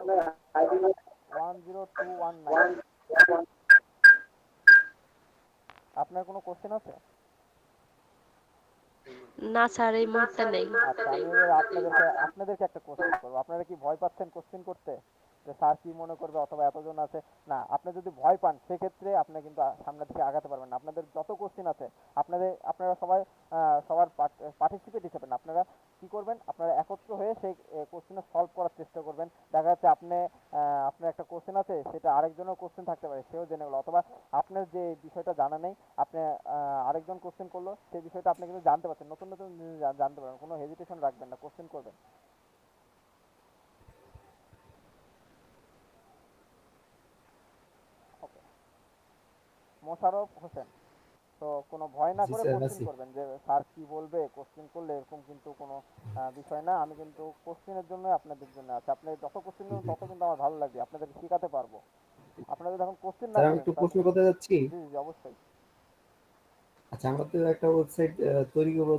10219। আপনার কোনো কোশ্চেন আছে?
না স্যার, এই মুহূর্তে নেই।
আচ্ছা, আমি এবার আপনাদেরকে একটা কোশ্চেন করবো। আপনারা কি ভয় পাচ্ছেন কোশ্চেন করতে, যে স্যার কি মনে করবে অথবা এতজন আছে? না, আপনি যদি ভয় পান সেক্ষেত্রে আপনি কিন্তু সামনের দিকে আগাতে পারবেন না। আপনাদের যত কোশ্চেন আছে আপনারা সবাই সবার পার্টিসিপেট হিসেবে আপনারা কি করবেন, আপনারা একত্র হয়ে সেই কোশ্চেনে সলভ করার চেষ্টা করবেন। দেখা যাচ্ছে আপনার একটা কোশ্চেন আছে, সেটা আরেকজনের কোশ্চেন থাকতে পারে, সেও জেনে গেলো, অথবা আপনার যে বিষয়টা জানা নেই আপনি আরেকজন কোশ্চেন করলো, সেই বিষয়টা আপনি কিন্তু জানতে পারছেন, নতুন নতুন জিনিস জানতে পারবেন। কোনো হেজিটেশন রাখবেন না, কোশ্চেন করবেন। ওকে, মোশাররফ হোসেন। তো কোনো ভয় না করে কোশ্চেন করবেন, যে স্যার কি বলবে কোশ্চেন করলে, এরকম কিন্তু কোনো বিষয় না। আমি কিন্তু কোশ্চেনের জন্য আপনাদের জন্য আছি। আপনি যত কোশ্চেন করবেন তত কিন্তু আমার ভালো লাগবে, আপনাদের শেখাতে পারবো। আপনারা যদি এখন কোশ্চেন না
স্যার আমি
করেন।
একটু প্রশ্ন করতে যাচ্ছি।
জি জি অবশ্যই।
আচ্ছা, আমরা তো একটা ওয়েবসাইট তৈরি করবো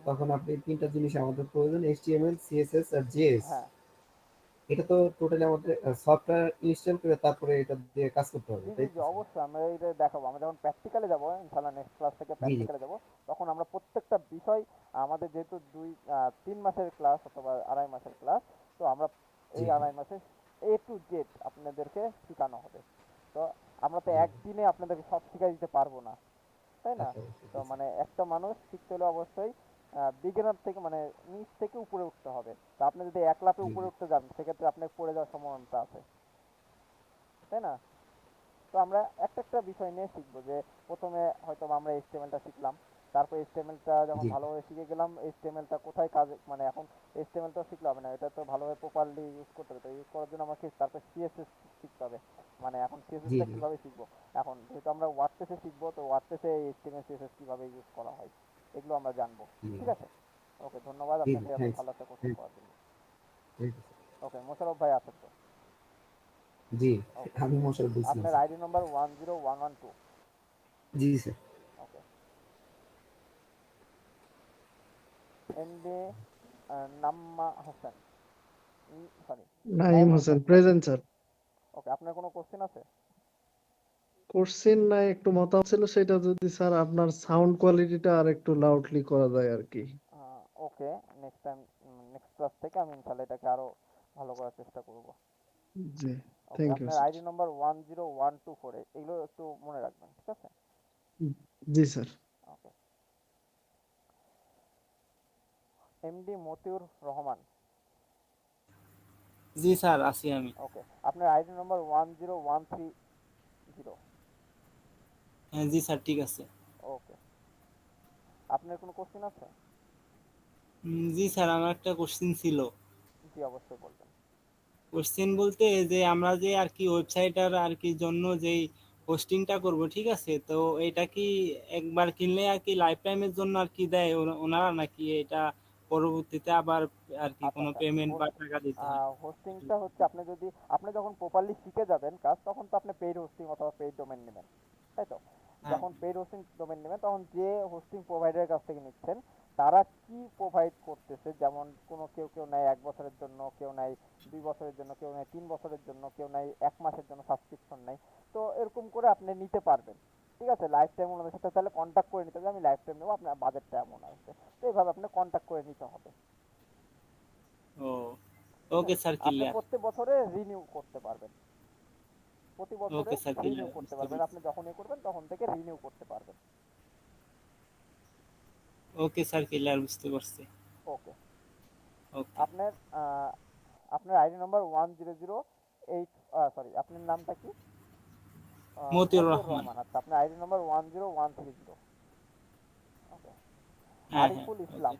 তখন আপনি তিনটা জিনিস আমাদের প্রয়োজন: HTML, CSS আর JS।
হ্যাঁ।
এটা তো টোটালি আমাদের সফটওয়্যার ইনস্টল করে তারপরে এটা দিয়ে কাজ করতে হবে,
জি জি
তাই
জি
তো?
অবশ্যই আমরা এটা দেখাবো। আমরা যখন প্র্যাকটিক্যালে যাবো ইনশাল্লাহ নেক্সট ক্লাস থেকে
জি জি
প্র্যাকটিক্যালে যাব, তখন আমরা প্রত্যেকটা বিষয়, আমাদের যেহেতু 3 মাসের ক্লাস অথবা 2.5 মাসের ক্লাস, তো আমরা
জি
এই 2.5 মাসে A to Z আপনাদেরকে শেখানো হবে। তো আমরা তো
জি
একদিনে আপনাদেরকে সব শিখাই দিতে পারবো না, তাই না?
আচ্ছা অবশ্যই
তো
জি
মানে একটা মানুষ শিখতে হলে অবশ্যই বিগিনার থেকে মানে নিচ থেকে উপরে উঠতে হবে। তো আপনি যদি 1 লাফে
জি
উপরে
জি
উঠতে যান সেক্ষেত্রে আপনার পড়ে যাওয়ার সম্ভাবনা আছে, তাই না? তো আমরা একটা একটা বিষয় নিয়ে শিখবো, যে প্রথমে হয়তো আমরা HTML-টা শিখলাম, তারপর HTML-টা যখন
জি
ভালোভাবে শিখে গেলাম, HTML-টা কোথায় কাজে, মানে এখন HTML-টা শিখলে হবে না, এটা তো ভালোভাবে প্রপারলি ইউজ করতে হবে। তো ইউজ করার জন্য আমাকে তারপর CSS শিখতে হবে। মানে এখন
জি
CSS-টা
জি
কীভাবে শিখবো, এখন যেহেতু আমরা ওয়ার্ডপ্রেসে শিখবো, তো ওয়ার্ডপ্রেসে HTML CSS কীভাবে ইউজ করা হয় এগুলো আমরা জানবো।
জি
ঠিক আছে, ওকে, ধন্যবাদ
জি জি
আপনাকে এত
থ্যাংকস
ভালো একটা কোশ্চেন
থ্যাংক
করার জন্য।
Thank you.
ওকে, মোশারফ ভাই আছেন তো?
জি
ওকে,
আমি মোশাররফ বলছিলাম
আপনার
স্যার।
ID number 10112।
জি স্যার।
ওকে, MD নাম্মা Hossain, sorry,
Naim
Naim
Hossain,
Hossain.
Present sir.
Okay, আপনার কোনো কোশ্চেন আছে?
কোশ্চেন নাই, একটু মতামত ছিল, সেটা যদি স্যার আপনার সাউন্ড কোয়ালিটিটা আর একটু লাউডলি করা যায় আর কি।
ওকে, নেক্সট টাইম, নেক্সট ক্লাস থেকে আমি ইনশাল্লাহ এটাকে আরো ভালো করার চেষ্টা করব।
জি,
ওকে,
থ্যাংক ইউ
আপনার
স্যার।
ID নম্বর 10124, এগুলো একটু মনে রাখবেন, ঠিক আছে?
জি sir.
Okay, MD Motiur Rahman.
জি স্যার, আছি আমি।
ওকে, আপনার ID নম্বর 10130।
হ্যাঁ জি স্যার, ঠিক আছে।
ওকে, আপনার কোনো কোশ্চেন আছে?
জি স্যার, আমার একটা কোশ্চেন ছিল।
জি, অবশ্যই বলবেন।
কোশ্চেন বলতে, যে আমরা যে আর কি ওয়েবসাইটার আর কি জন্য যেই হোস্টিংটা করব, ঠিক আছে, তো এটা কি একবার কিনলে আর কি লাইফ টাইমের জন্য আর কি দেয় ওনারা, নাকি এটা পরবর্তীতে আবার আর কি
আচ্ছা
কোনো
আচ্ছা,
পেমেন্ট বা টাকা দিতে হয়?
হোস্টিংটা হচ্ছে আপনি যখন প্রপারলি শিখে যাবেন কাজ, তখন তো আপনি পেইড হোস্টিং অথবা পেইড ডোমেন নেবেন, তাই তো?
হ্যাঁ
যখন পেইড হোস্টিং ডোমেন নেবেন, তখন যে হোস্টিং প্রোভাইডারের কাছ থেকে নিচ্ছেন তারা কি প্রোভাইড করতেছে, যেমন কেউ কেউ নেয় 1 বছরের জন্য, কেউ নেয় 2 বছরের জন্য, কেউ নেয় 3 বছরের জন্য, কেউ নেয় 1 মাসের জন্য সাবস্ক্রিপশন নেয়। তো এরকম করে আপনি নিতে পারবেন, ঠিক আছে? লাইফ টাইম ওনাদের সাথে তাহলে কন্ট্যাক্ট করে নিতে হবে, আমি লাইফ টাইম নেবো, আপনার বাজেটটা এমন আসবে, তো এইভাবে আপনি কন্ট্যাক্ট করে নিতে হবে।
ও,
ঠিক
ওকে
আছে,
স্যার,
আপনি
ক্লিয়ার।
প্রত্যেক বছরে রিনিউ করতে পারবেন, প্রতি বছরে
ওকে স্যার,
রিনিউ
ক্লিয়ার,
করতে
বুঝতে
পারবেন,
পেরেছি।
আপনি যখনই করবেন তখন থেকে রিনিউ করতে পারবেন।
ওকে স্যার, ক্লিয়ার, বুঝতে পারছি।
ওকে,
ওকে।
আপনার আপনার ID নম্বর 1008, সরি, আপনার নামটা কি?
মতিউর
মতিউর
রহমান।
রহমান। আচ্ছা, আপনার ID নম্বর 10130। ওকে,
হ্যাঁ হ্যাঁ,
আরিফুল
ওকে।
ইসলাম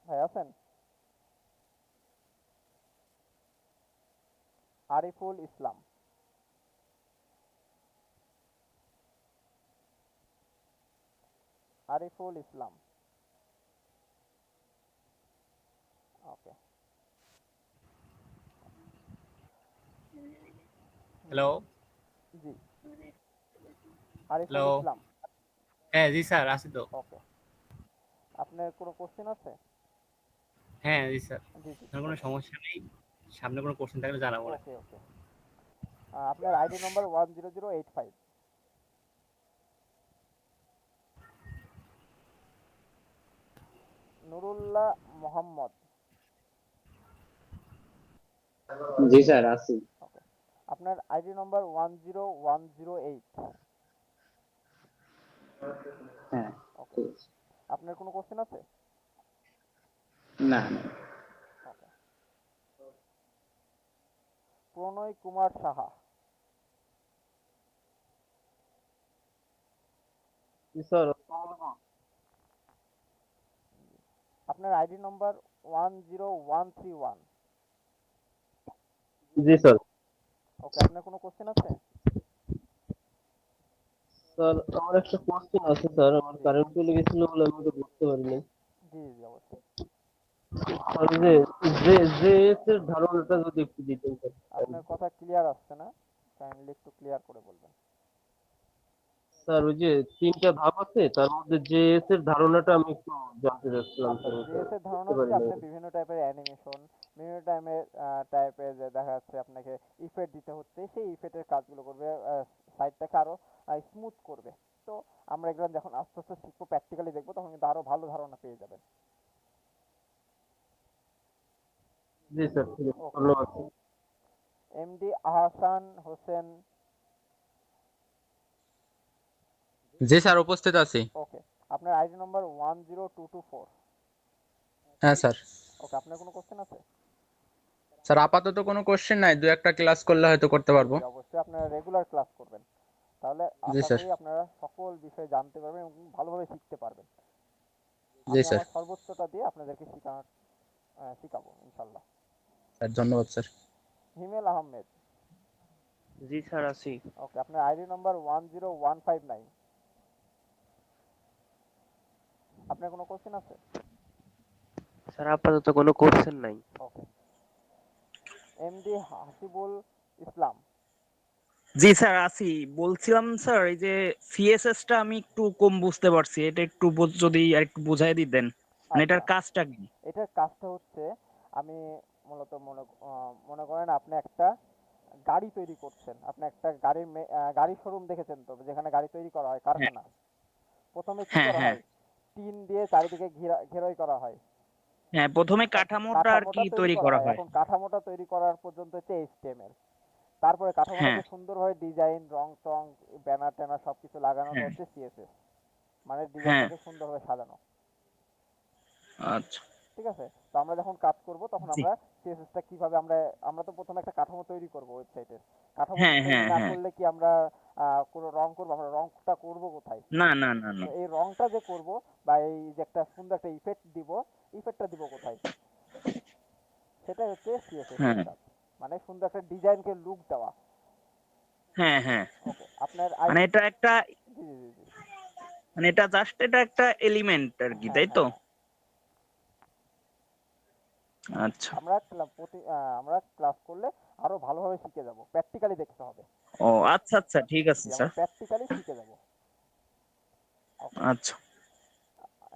ভাই আছেন? আরিফুল ইসলাম, আরিফুল ইসলাম। ওকে,
হ্যালো।
জি, আরিফুল
হ্যালো।
ইসলাম।
হ্যাঁ জি স্যার, আছি তো।
ওকে, আপনার কোনো কোশ্চেন আছে?
হ্যাঁ জি স্যার,
জি জি,
আপনার কোনো
বলুন।
সমস্যা নেই, সামনে কোনো কোশ্চেন থাকলে জানাবো না।
ওকে ওকে, আপনার ID নম্বর 10085। নুরুল্লাহ মোহাম্মদ।
জি স্যার, আছি।
ওকে, আপনার ID নম্বর 10108।
হ্যাঁ,
ওকে,
ঠিক আছে।
আপনার কোনো কোশ্চেন আছে?
না না।
ওকে, প্রণয় কুমার সাহা।
জি স্যার।
আপনার ID নম্বর 10131।
জি স্যার।
ওকে, আপনার কোনো কোশ্চেন আছে?
স্যার, আমার একটা কোশ্চেন আছে স্যার, আমার কারেন্ট চলে গেছিল বলে আমি ওটা বুঝতে পারিনি।
জি জি, অবশ্যই।
স্যার, যে যে জেএস এর ধারণাটা যদি একটু দিতেন স্যার।
আপনার কথা ক্লিয়ার আসছে না, কাইন্ডলি একটু ক্লিয়ার করে বলবেন।
স্যার, ওই যে 3টা ধাপ আছে, তার মধ্যে জেএস এর ধারণাটা আমি একটু জানতে চাচ্ছিলাম
আচ্ছা,
স্যার, ওটা
জিএস এর ধারণা
বুঝতে
হচ্ছে
পারিনি।
আপনি বিভিন্ন টাইপের অ্যানিমেশন, বিভিন্ন টাইপে যে দেখা যাচ্ছে আপনাকে ইফেক্ট দিতে হচ্ছে, সেই ইফেক্টের কাজগুলো করবে, সাইটটাকে আরো স্মুথ করবে। তো আমরা এগুলো যখন আস্তে আস্তে শিখবো, প্র্যাকটিক্যালি দেখবো, তখন কিন্তু আরো ভালো ধারণা পেয়ে যাবেন।
জি স্যার, ঠিক আছে, ধন্যবাদ।
এমডি আহসান হোসেন।
জি স্যার, উপস্থিত আছি।
ওকে, আপনার আইডি নম্বর 10224।
হ্যাঁ স্যার।
ওকে, আপনার কোনো কোশ্চেন আছে?
স্যার আপাতত কোনো কোশ্চেন নাই, 2-1টা ক্লাস করলে হয়তো করতে পারবো।
অবশ্যই আপনারা রেগুলার ক্লাস করবেন, তাহলে
জি
আশা
স্যার।
করি আপনারা সকল বিষয় জানতে পারবেন এবং ভালোভাবে শিখতে পারবেন।
জি
আমি
স্যার।
আমার সর্বোচ্চটা দিয়ে আপনাদেরকে শিখাবো ইনশাল্লাহ।
স্যার ধন্যবাদ স্যার।
হিমেল আহমেদ।
জি স্যার, আছি।
ওকে, আপনার আইডি নম্বর 10159। আপনার কোনো কোশ্চেন আছে?
স্যার আপাতত কোনো কোশ্চেন নাই।
ওকে, এমডি হাসিবুল ইসলাম।
জি স্যার, আছি। বলছিলাম স্যার, এই যে সিএসএস টা আমি একটু কম বুঝতে পারছি, এটা একটু যদি আর একটু বুঝাই দিতেন, মানে এটার কাজটা কি?
এটার কাজটা হচ্ছে, আমি মূলত মনে করেন আপনি একটা গাড়ি তৈরি করছেন, আপনি একটা গাড়ির শোরুম দেখেছেন তো, যেখানে গাড়ি তৈরি করা হয়, কারখানা। প্রথমে কি করা হয়? টিন দিয়ে চারিদিকে ঘেরাই করা হয়।
হ্যাঁ, প্রথমে কাঠামোটা আর কি তৈরি করা হয়।
এখন কাঠামোটা তৈরি করার পর্যন্ত হচ্ছে HTML। তারপরে কাঠামোটাকে সুন্দরভাবে ডিজাইন, রং টং, ব্যানার ট্যানার সবকিছু লাগানো হচ্ছে CSS, মানে ডিজাইনটাকে সুন্দরভাবে সাজানো।
আচ্ছা,
ঠিক আছে। তো আমরা যখন কাজ করব তখন আমরা সিএসএসটা কিভাবে আমরা তো প্রথমে একটা কাঠামো তৈরি করব ওয়েবসাইটের। কাঠামো তৈরি না করলে কি আমরা কোনো রং করব? আমরা রংটা করব কোথায়?
না না না না,
এই রংটা যে করব বা এই যে একটা সুন্দর একটা ইফেক্ট দিব, ইফেক্টটা দিব কোথায়? সেটা হচ্ছে সিএসএস এর কাজ, মানে সুন্দর একটা ডিজাইনকে লুক দেওয়া।
হ্যাঁ হ্যাঁ,
ওকে, আপনার
মানে এটা একটা,
জি জি জি,
মানে এটা জাস্ট এটা একটা এলিমেন্ট আর কি, তাই তো? আচ্ছা,
আমরা ক্লাস করলে আরো ভালোভাবে শিখে যাব, প্র্যাকটিক্যালি দেখতে হবে।
ও আচ্ছা আচ্ছা, ঠিক আছে স্যার,
প্র্যাকটিক্যালি শিখে যাব।
আচ্ছা।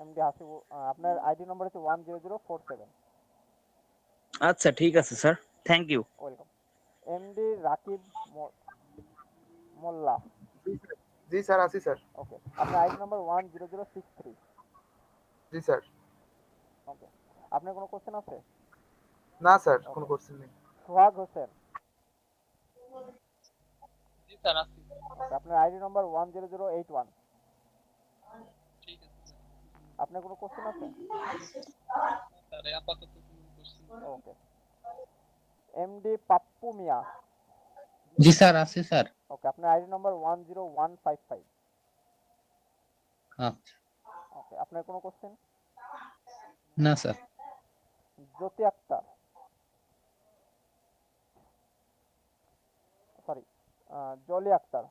এমডি হাসিব, আপনার আইডি নম্বর হচ্ছে 10047।
আচ্ছা ঠিক আছে sir, thank you.
Welcome. MD Rakib Molla.
জি স্যার, আছি স্যার।
ওকে, আপনার আইডি নম্বর 10063।
জি স্যার।
ওকে, আপনার কোনো কোশ্চেন আছে?
না স্যার, কোনো কোশ্চেন নেই।
সোহাগ হোসেন।
জি স্যার, আছি।
আপনার আইডি নম্বর 10081।
ঠিক আছে।
আপনার কোনো কোশ্চেন আছে?
স্যার আপাতত কোনো কোশ্চেন নেই।
ওকে, এমডি পাপ্পু মিয়া।
জি স্যার, আছি স্যার।
ওকে, আপনার আইডি নম্বর 10155।
আচ্ছা।
ওকে, আপনার কোনো কোশ্চেন?
না স্যার।
জ্যোতি আক্তার, সরি, জলি আক্তার।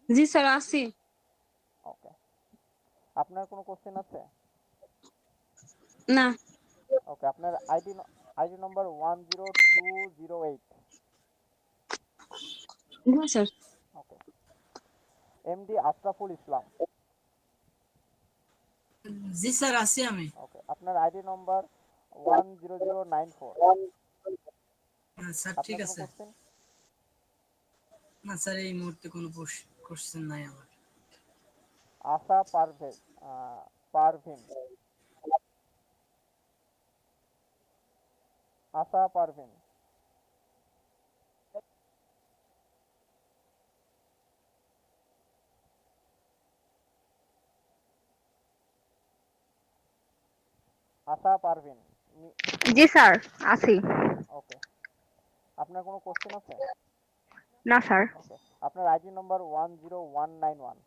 জি স্যার, আছি।
ওকে, আপনার কোনো কোশ্চেন আছে?
না।
ওকে, আপনার আইডি নম্বর 10208।
না স্যার।
ওকে, এমডি আশরাফুল ইসলাম।
জি স্যার, আছি আমি।
ওকে, আপনার আইডি নম্বর 10094।
স্যার ঠিক আছে। না স্যার, এই মুহূর্তে কোনো কোশ্চেন নাই আমার।
আশা পারভিন। আশা পারভিন। আশা পারভিন।
জি স্যার, আছি।
ওকে, আপনার কোনো কোশ্চেন আছে?
না স্যার।
ওকে, আপনার আইডি নম্বর 10191।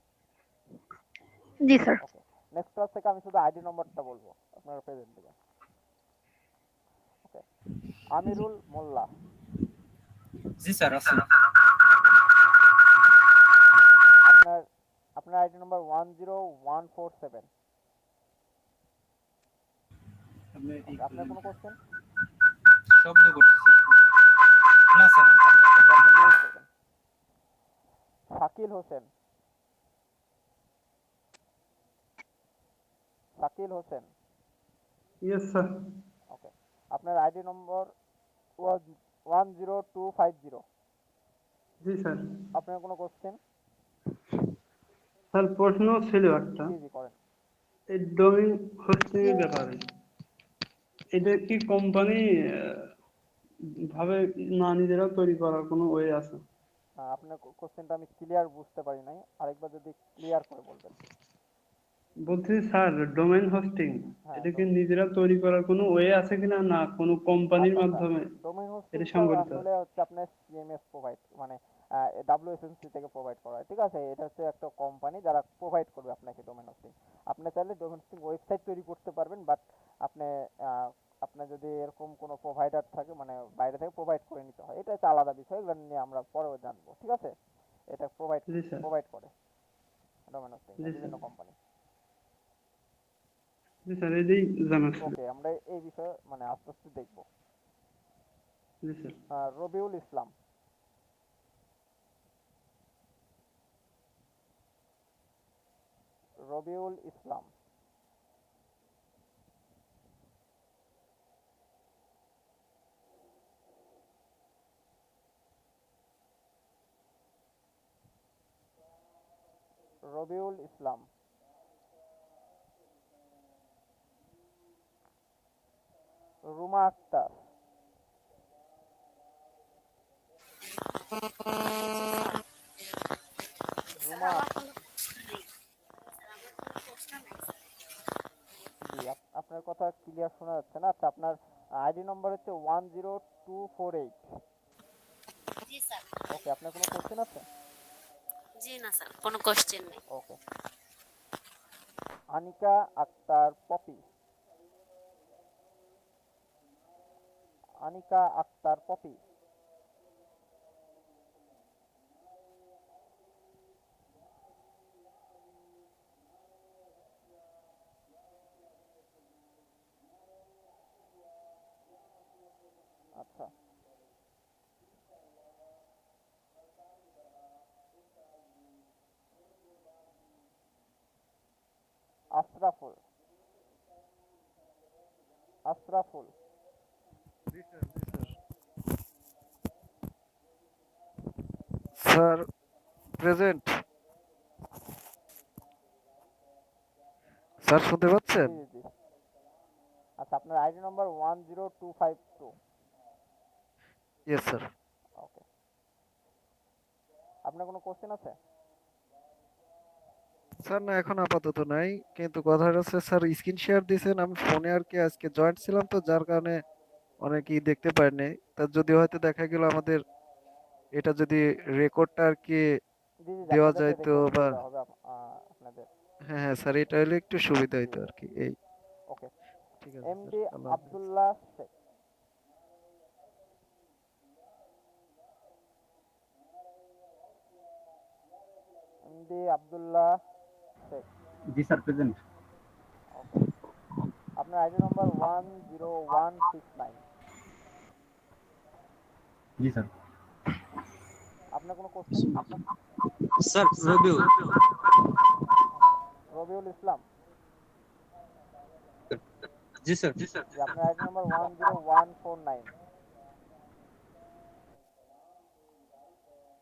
জি স্যার।
ওকে, নেক্সট ক্লাস থেকে আমি শুধু আইডি নম্বরটা বলবো, আপনারা প্রেজেন্ট দিবেন। ওকে, আমিরুল মোল্লা।
জি স্যার, আছি।
আপনার আইডি নম্বর 10147। আপনার কোনো কোশ্চেন?
শব্দ করতেছি। না sir.
Shakil Hossain. Akil Hossain.
Yes sir.
Okay, আপনার আইডি নম্বর 10250।
জি স্যার।
আপনার কোনো কোশ্চেন?
স্যার প্রশ্ন ছিল একটা,
জি জি করেন।
এই ডোমেইন হোস্টিং এর ব্যাপারে, এটা কি কোম্পানি ভাবে না নিজেরা তৈরি করার কোনো ওয়ে আছে?
আপনার কোশ্চেনটা আমি ক্লিয়ার বুঝতে পারি নাই, আরেকবার যদি ক্লিয়ার করে বলবেন।
বলছি স্যার ডোমেইন হোস্টিং এটা কি নিজেরা তৈরি করার কোনো ওয়ে আছে কিনা, না কোনো কোম্পানির মাধ্যমে
ডোমেইন
এটা
হোস্টিংটা
সংগঠিত?
আসলে হচ্ছে আপনার সিএমএস প্রোভাইড, মানে WSNC থেকে প্রোভাইড করা হয়, ঠিক আছে? এটা হচ্ছে একটা কোম্পানি যারা প্রোভাইড করবে আপনাকে ডোমেইন হোস্টিং। আপনি চাইলে ডোমেইন হোস্টিং ওয়েবসাইট তৈরি করতে পারবেন, বাট আপনি আপনার যদি এরকম কোনো প্রোভাইডার থাকে, মানে বাইরে থেকে প্রোভাইড করে নিতে হয়, এটা হচ্ছে আলাদা বিষয়, এগুলো নিয়ে আমরা পরেও জানবো, ঠিক আছে? এটা প্রোভাইড করে ডোমেইন হোস্টিং বিভিন্ন কোম্পানি।
জি স্যার, এটাই জানা ছিল।
ওকে, আমরা এই বিষয়ে মানে আস্তে আস্তে দেখবো।
জি স্যার।
রবিউল ইসলাম। রবিউল ইসলাম। রবিউল ইসলাম। রুমা আক্তার। রুমা, জি আপনার কথা ক্লিয়ার শোনা যাচ্ছে না। আচ্ছা, আপনার আইডি নম্বর হচ্ছে 10248।
জি স্যার।
ওকে, আপনার কোনো কোশ্চেন আছে?
জি না স্যার, কোনো কোশ্চেন নেই।
ওকে, আনিকা আক্তার পপি। আনিকা আক্তার পপি। আচ্ছা, Ashraful. Ashraful.
Sir present. Sir শুনতে পাচ্ছেন?
জি জি। আচ্ছা, আপনার ID number 10252।
Yes sir.
Okay, আপনার কোনো কোশ্চেন আছে?
স্যার না, এখন আপাতত নাই, কিন্তু কথা হচ্ছে স্যার স্ক্রিন শেয়ার দিয়েছেন, আমি ফোনে আর কি আজকে জয়েন্ট ছিলাম, তো যার কারণে অনেকেই দেখতে পারেনি। তার যদি হয়তো দেখা গেল আমাদের এটা যদি রেকর্ডটা আর কি
জি জি,
দেওয়া
আপনাদেরকে
যায় তো,
রেকর্ড
বা
দিয়ে দেওয়া হবে আপনাদের।
হ্যাঁ হ্যাঁ স্যার, এটা হলে একটু সুবিধা হইতো আর কি। এই
ওকে,
ঠিক আছে স্যার,
এমডি
আল্লাহ হাফেজ।
আব্দুল্লাহ শেখ। এমডি আব্দুল্লাহ শেখ।
জি স্যার, প্রেজেন্ট।
ওকে, আপনার আইডি নম্বর 10169।
জি স্যার।
আপনার কোনো কোশ্চেন?
স্যার রবিউল।
রবিউল ইসলাম।
জি স্যার।
জি, আপনার ID number 10149।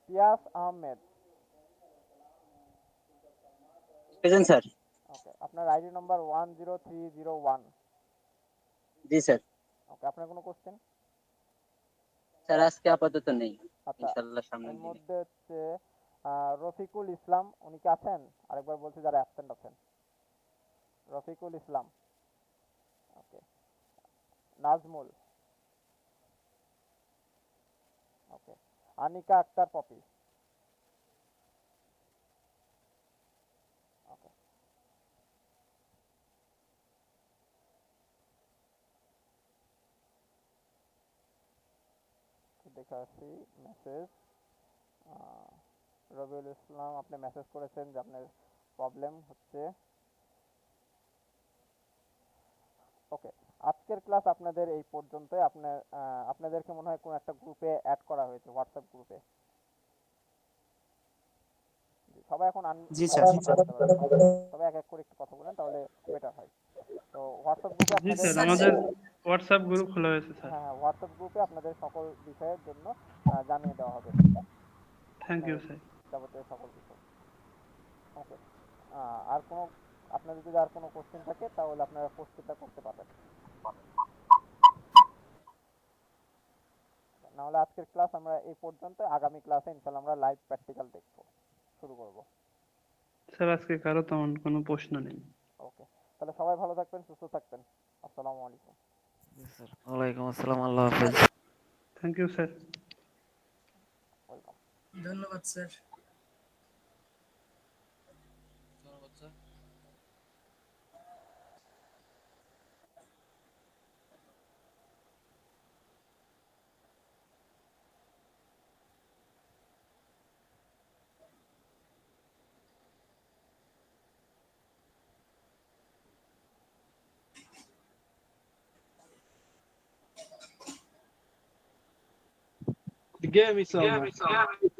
Piyas Ahmed.
Present sir.
Okay, আপনার আইডি নম্বর 10301।
জি স্যার।
ওকে, আপনার কোনো কোশ্চেন?
স্যার আজকে আপাতত নেই,
আচ্ছা,
ইনশাআল্লাহ সামনের
এর
দিনে।
মধ্যে হচ্ছে রফিকুল ইসলাম, উনি কি আছেন? আরেকবার বলছি যারা অ্যাবসেন্ট আছেন। রফিকুল ইসলাম। ওকে, নাজমুল। ওকে, আনিকা আক্তার পপি। ওকে, দেখে আসি মেসেজ। রবিউল ইসলাম, আপনি মেসেজ করেছেন যে আপনার প্রবলেম হচ্ছে। ওকে, আজকের ক্লাস আপনাদের এই পর্যন্তই। আপনাদেরকে মনে হয় কোনো একটা গ্রুপে অ্যাড করা হয়েছে, হোয়াটসঅ্যাপ গ্রুপে। সবাই এখন
জি স্যার।
সবাই এক এক করে একটু কথা বলেন, তাহলে বেটার হয়। তো হোয়াটসঅ্যাপ গ্রুপে
জি
আপনাদের
স্যার, আমাদের হোয়াটসঅ্যাপ গ্রুপ খোলা হয়েছে স্যার।
হ্যাঁ হোয়াটসঅ্যাপ গ্রুপে আপনাদের সকল বিষয়ের জন্য জানিয়ে দেওয়া হবে
থ্যাংক ইউ স্যার।
যাবতীয় সকল বিষয়। ওকে, আর কোনো আপনাদের যদি আর কোনো কোশ্চেন থাকে তাহলে আপনারা কোশ্চেনটা করতে পারবেন, নাহলে আজকের ক্লাস আমরা এই পর্যন্ত। আগামী ক্লাসে ইনশাআল্লাহ আমরা লাইভ প্র্যাকটিক্যাল দেখব শুরু করব।
স্যার আজকে কারো তেমন কোনো প্রশ্ন নেই।
ওকে, তাহলে সবাই ভালো থাকবেন, সুস্থ থাকবেন। আসসালামু আলাইকুম।
স্যার ওয়ালাইকুম আসসালাম, আল্লাহ হাফেজ।
Thank you sir.
ধন্যবাদ স্যার।
ধন্যবাদ sir.
The game is over.